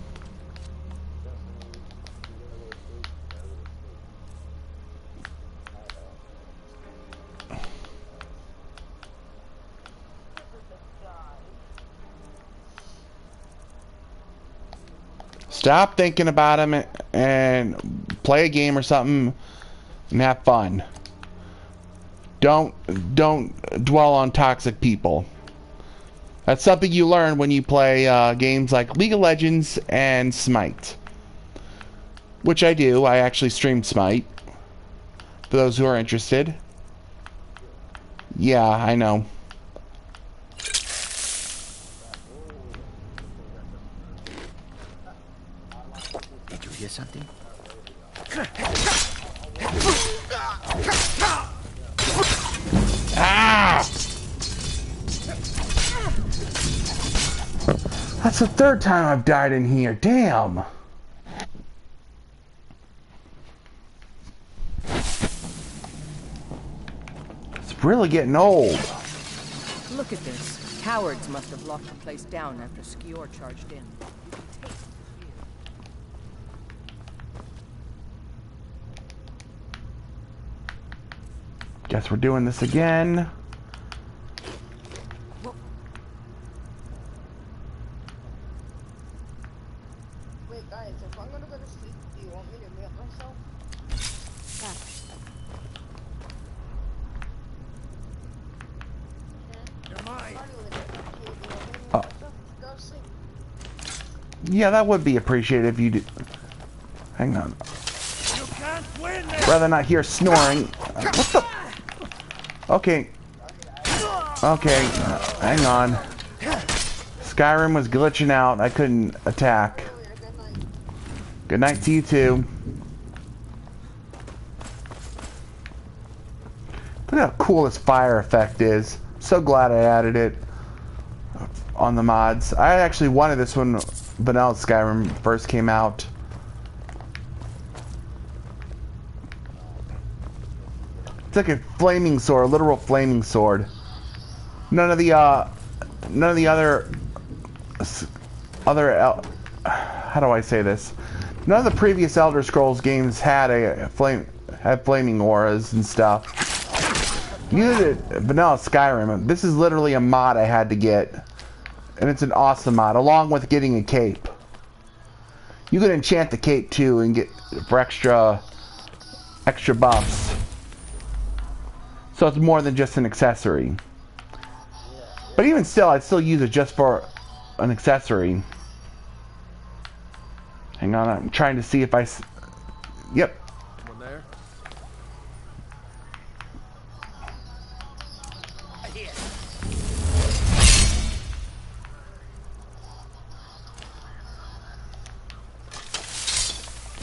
Stop thinking about him and play a game or something and have fun. Don't dwell on toxic people. That's something you learn when you play games like League of Legends and Smite. Which I do. I actually streamed Smite. For those who are interested. Yeah, I know. Did you hear something? Ah! That's the third time I've died in here. Damn. It's really getting old. Look at this. Cowards must have locked the place down after Skior charged in. Guess we're doing this again. Wait, guys, if I'm gonna go to sleep, do you want me to mute myself? You're mine. Go to sleep. Yeah, that would be appreciated if you did. Hang on. You can't win Rather not hear snoring. What the? Okay. Okay. Hang on. Skyrim was glitching out. I couldn't attack. Good night to you too. Look how cool this fire effect is. So glad I added it on the mods. I actually wanted this when vanilla Skyrim first came out. It's like a flaming sword, a literal flaming sword. None of the other how do I say this? None of the previous Elder Scrolls games had flaming auras and stuff. Neither did vanilla Skyrim. This is literally a mod I had to get, and it's an awesome mod, along with getting a cape. You can enchant the cape too and get for extra buffs. So it's more than just an accessory. But even still, I'd still use it just for an accessory. Hang on, I'm trying to see if I... Yep. Someone there?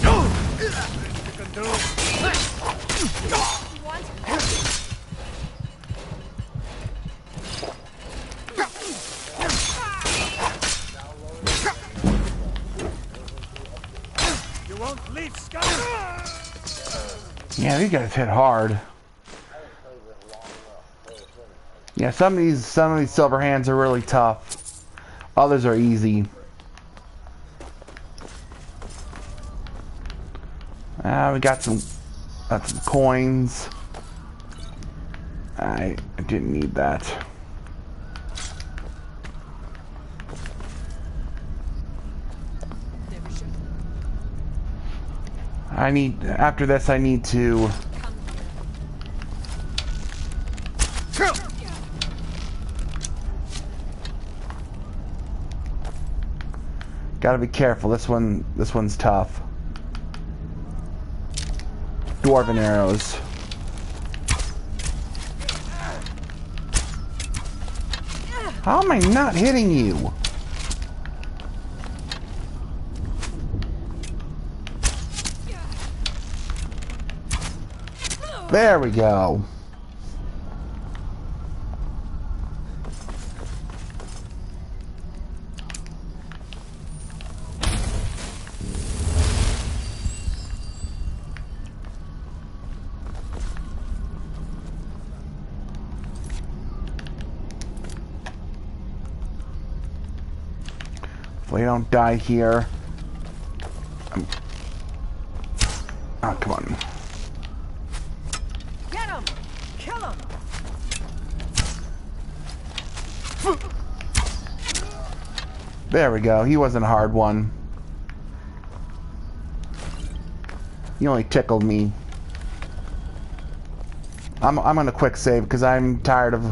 You can do. Won't leave, Scott. Yeah, these guys hit hard. Yeah, some of these silver hands are really tough. Others are easy. We got some coins. I didn't need that. After this, I need to... Gotta be careful, this one's tough. Dwarven arrows. How am I not hitting you? There we go. Hopefully I don't die here. Oh, come on. Get him! Kill him! There we go. He wasn't a hard one. He only tickled me. I'm on a quick save because I'm tired of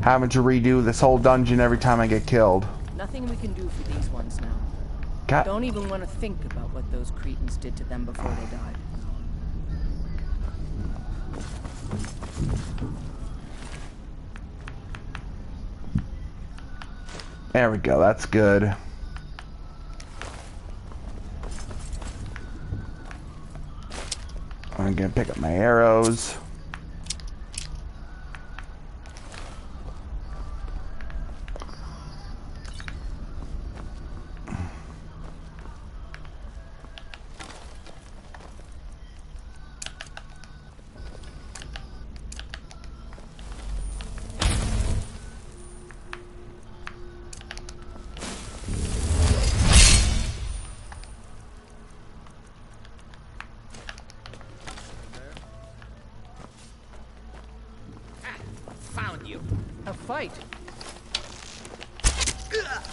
having to redo this whole dungeon every time I get killed. Nothing we can do for these ones now. God. Don't even want to think about what those Cretans did to them before they died. There we go. That's good. I'm gonna pick up my arrows. Found you. A fight. That's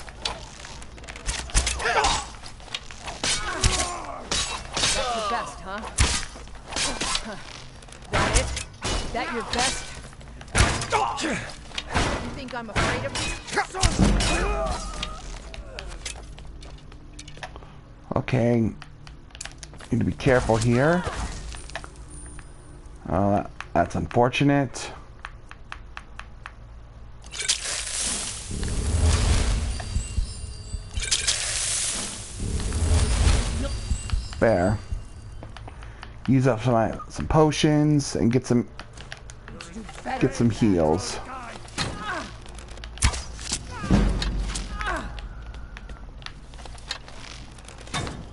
your best, huh? That it? That your best? You think I'm afraid of you? Okay. Need to be careful here. That's unfortunate. There. Use up some potions and get some heals.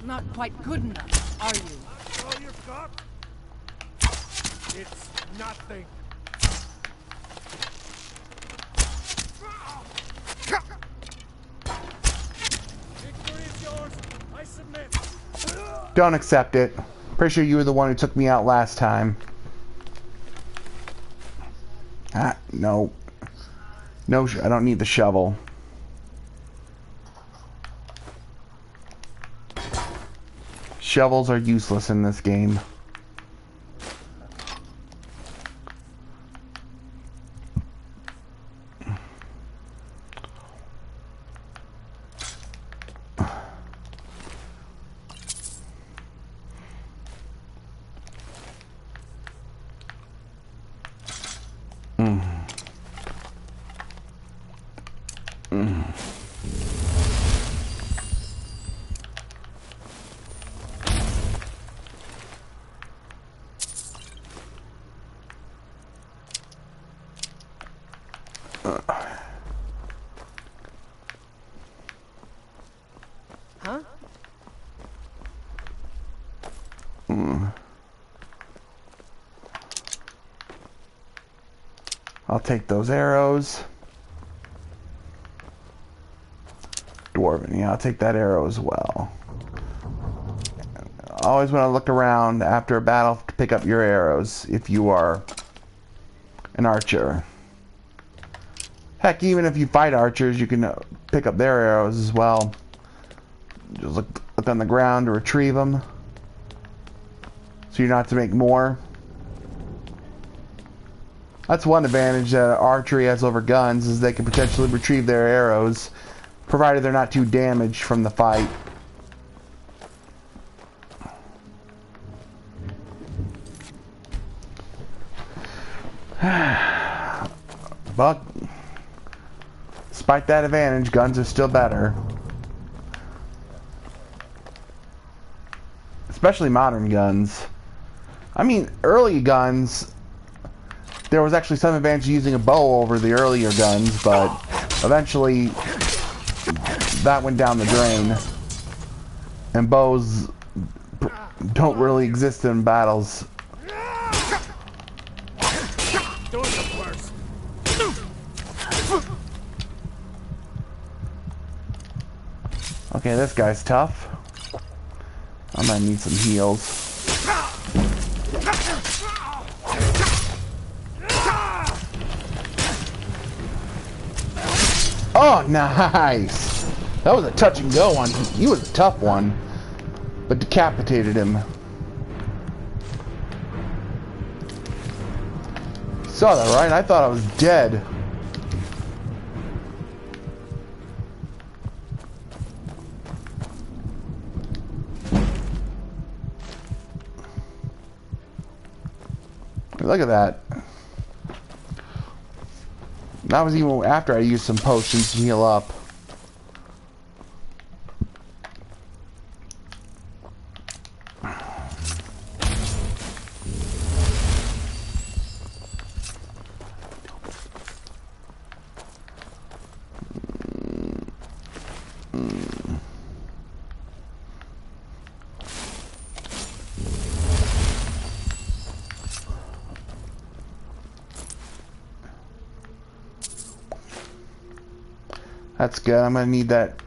Not quite good enough, are you? That's all you've got? It's nothing. Victory is yours. I submit. Don't accept it. Pretty sure you were the one who took me out last time. Ah, no. No, I don't need the shovel. Shovels are useless in this game. Huh? I'll take those arrows. Dwarven, yeah, I'll take that arrow as well. Always want to look around after a battle to pick up your arrows if you are an archer. Heck, even if you fight archers, you can pick up their arrows as well. Just look on the ground to retrieve them, so you don't have to make more. That's one advantage that archery has over guns, is they can potentially retrieve their arrows, provided they're not too damaged from the fight. But despite that advantage, guns are still better. Especially modern guns. I mean, early guns, there was actually some advantage to using a bow over the earlier guns, but eventually that went down the drain. And bows don't really exist in battles. Doing the worst. Okay, this guy's tough. I'm gonna need some heals. Oh, nice! That was a touch and go one. He was a tough one, but decapitated him. Saw that, right? I thought I was dead. Look at that. That was even after I used some potions to heal up. That's good. I'm gonna need that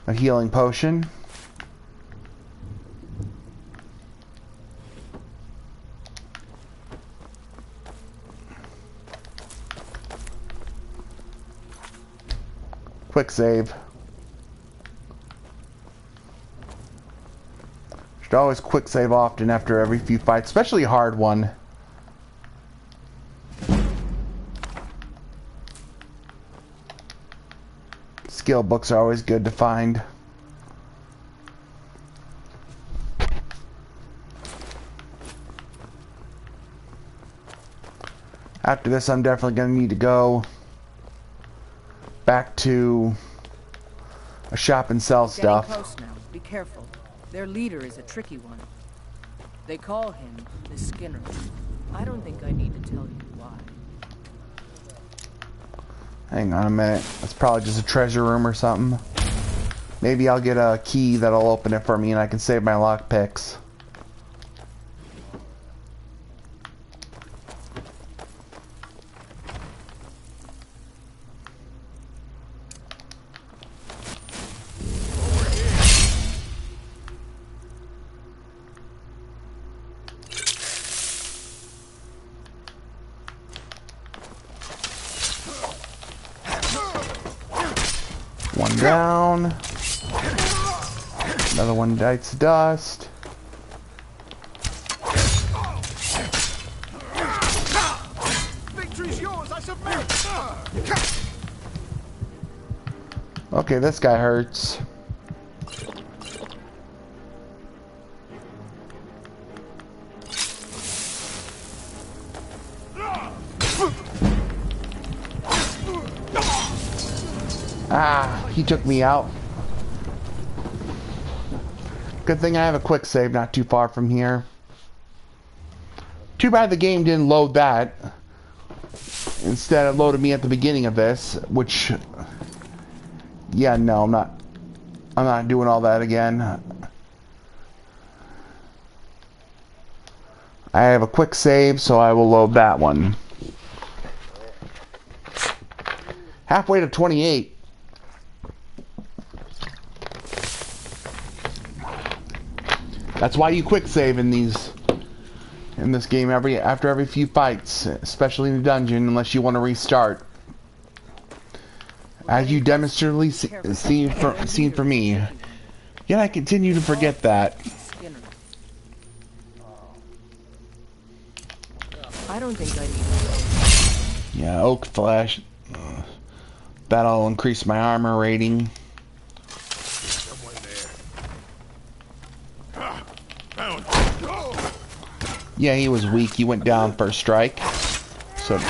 a healing potion. Quick save. Should always quick save often after every few fights, especially a hard one. Skill books are always good to find. After this, I'm definitely going to need to go back to a shop and sell stuff. Getting close now. Be careful. Their leader is a tricky one. They call him the Skinner. I don't think I need to tell you why. Hang on a minute. That's probably just a treasure room or something. Maybe I'll get a key that'll open it for me and I can save my lockpicks. One down. Another one bites dust. Victory's yours, I submit. Okay, this guy hurts. Ah, he took me out. Good thing I have a quick save not too far from here. Too bad the game didn't load that. Instead, it loaded me at the beginning of this, which... Yeah, no, I'm not doing all that again. I have a quick save, so I will load that one. Halfway to 28. That's why you quick save in this game after every few fights, especially in the dungeon, unless you want to restart. As you demonstratively seen for me. Yet I continue to forget that. I don't think I need Yeah, oak flesh. That'll increase my armor rating. Yeah, he was weak. He went down first strike. So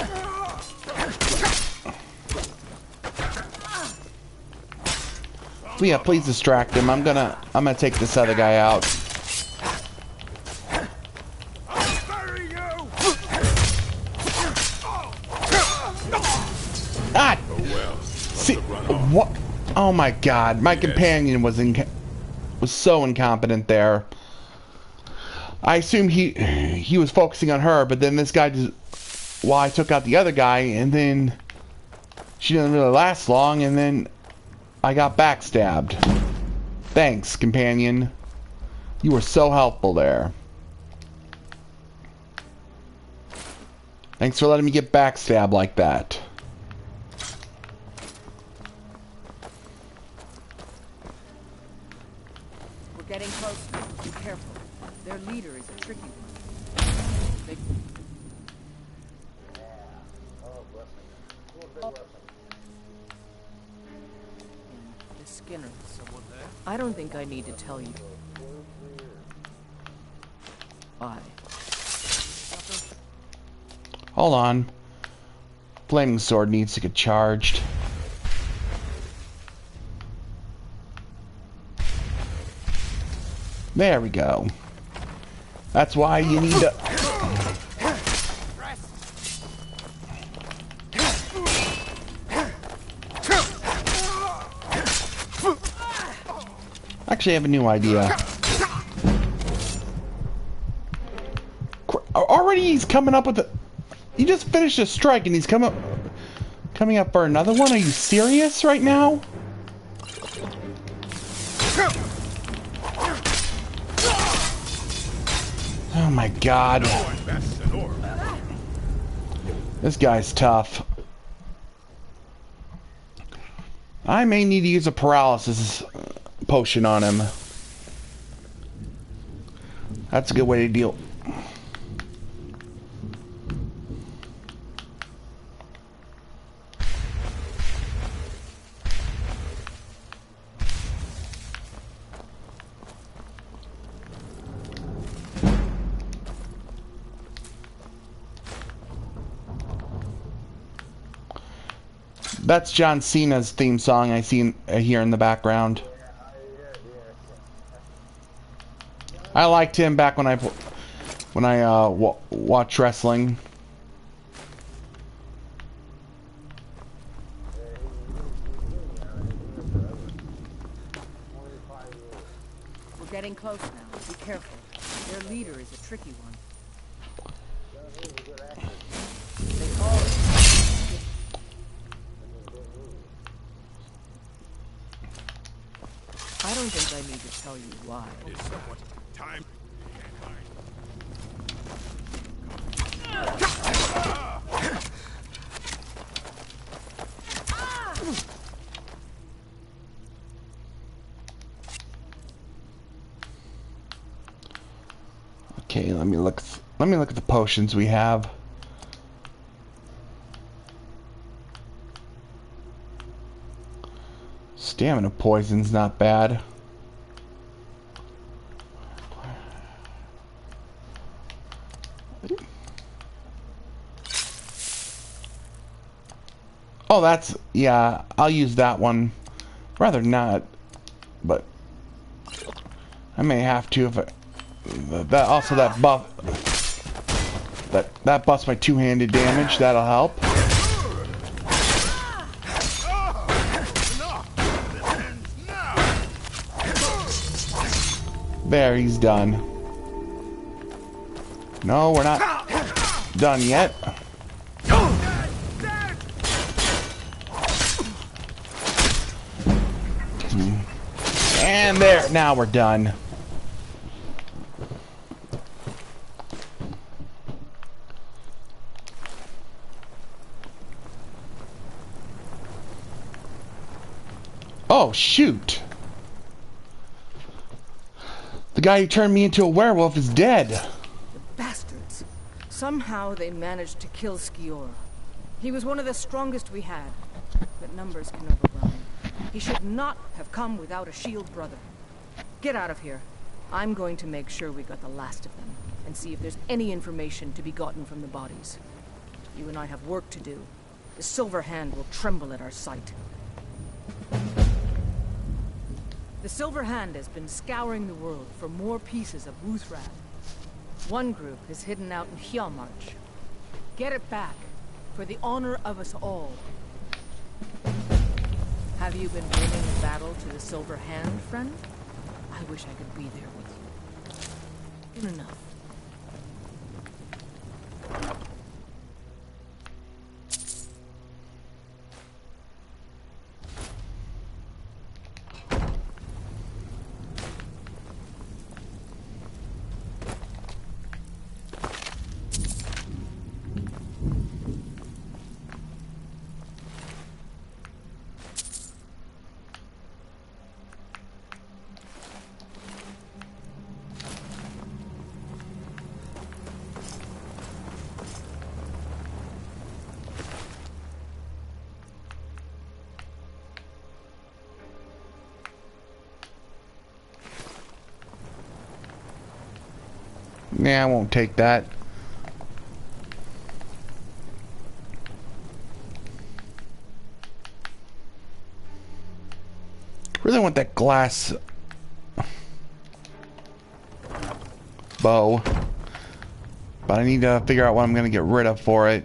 yeah, please distract him. I'm gonna take this other guy out. Ah! See, what? Oh my God! My companion was so incompetent there. I assume he was focusing on her, but then this guy just... I took out the other guy, and then she didn't really last long, and then I got backstabbed. Thanks, companion. You were so helpful there. Thanks for letting me get backstabbed like that. We're getting close now. Be careful. Their leader is a tricky one. They... The Skinners. Someone there? I don't think I need to tell you. Why? Hold on. Flaming sword needs to get charged. There we go. That's why you need to... Actually, I have a new idea. Already he's coming up with a... He just finished a strike and he's coming up for another one? Are you serious right now? Oh my god. This guy's tough. I may need to use a paralysis potion on him. That's a good way to deal. That's John Cena's theme song I hear in the background. I liked him back when I watched wrestling. We're getting close now. Be careful. Their leader is a tricky one. They call it... I don't think I need to tell you why. Is somewhat time. Okay, let me look at the potions we have. Stamina poison's not bad. Oh, that's... yeah, I'll use that one. Rather not, but I may have to if that also that buff that buffs my two-handed damage. That'll help. There, he's done. No, we're not done yet. And there, now we're done. Oh, shoot. The guy who turned me into a werewolf is dead. The bastards. Somehow they managed to kill Skior. He was one of the strongest we had, but numbers can overwhelm. He should not have come without a shield brother. Get out of here. I'm going to make sure we got the last of them, and see if there's any information to be gotten from the bodies. You and I have work to do. The Silver Hand will tremble at our sight. The Silver Hand has been scouring the world for more pieces of Wuthran. One group is hidden out in Hjalmarch. Get it back, for the honor of us all. Have you been winning the battle to the Silver Hand, friend? I wish I could be there with you. Good enough. Nah, I won't take that. Really want that glass bow. But I need to figure out what I'm going to get rid of for it.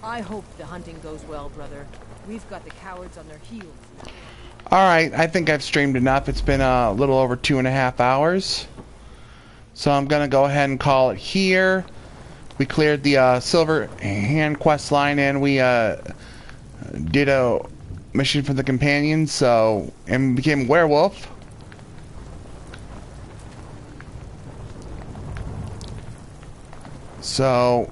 I hope the hunting goes well, brother. We've got the cowards on their heels now. Alright, I think I've streamed enough. It's been a little over 2.5 hours. So I'm going to go ahead and call it here. We cleared the Silver Hand quest line and we did a mission for the companions, and became a werewolf. So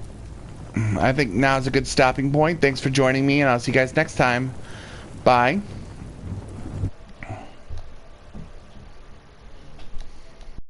I think now's a good stopping point. Thanks for joining me, and I'll see you guys next time. Bye.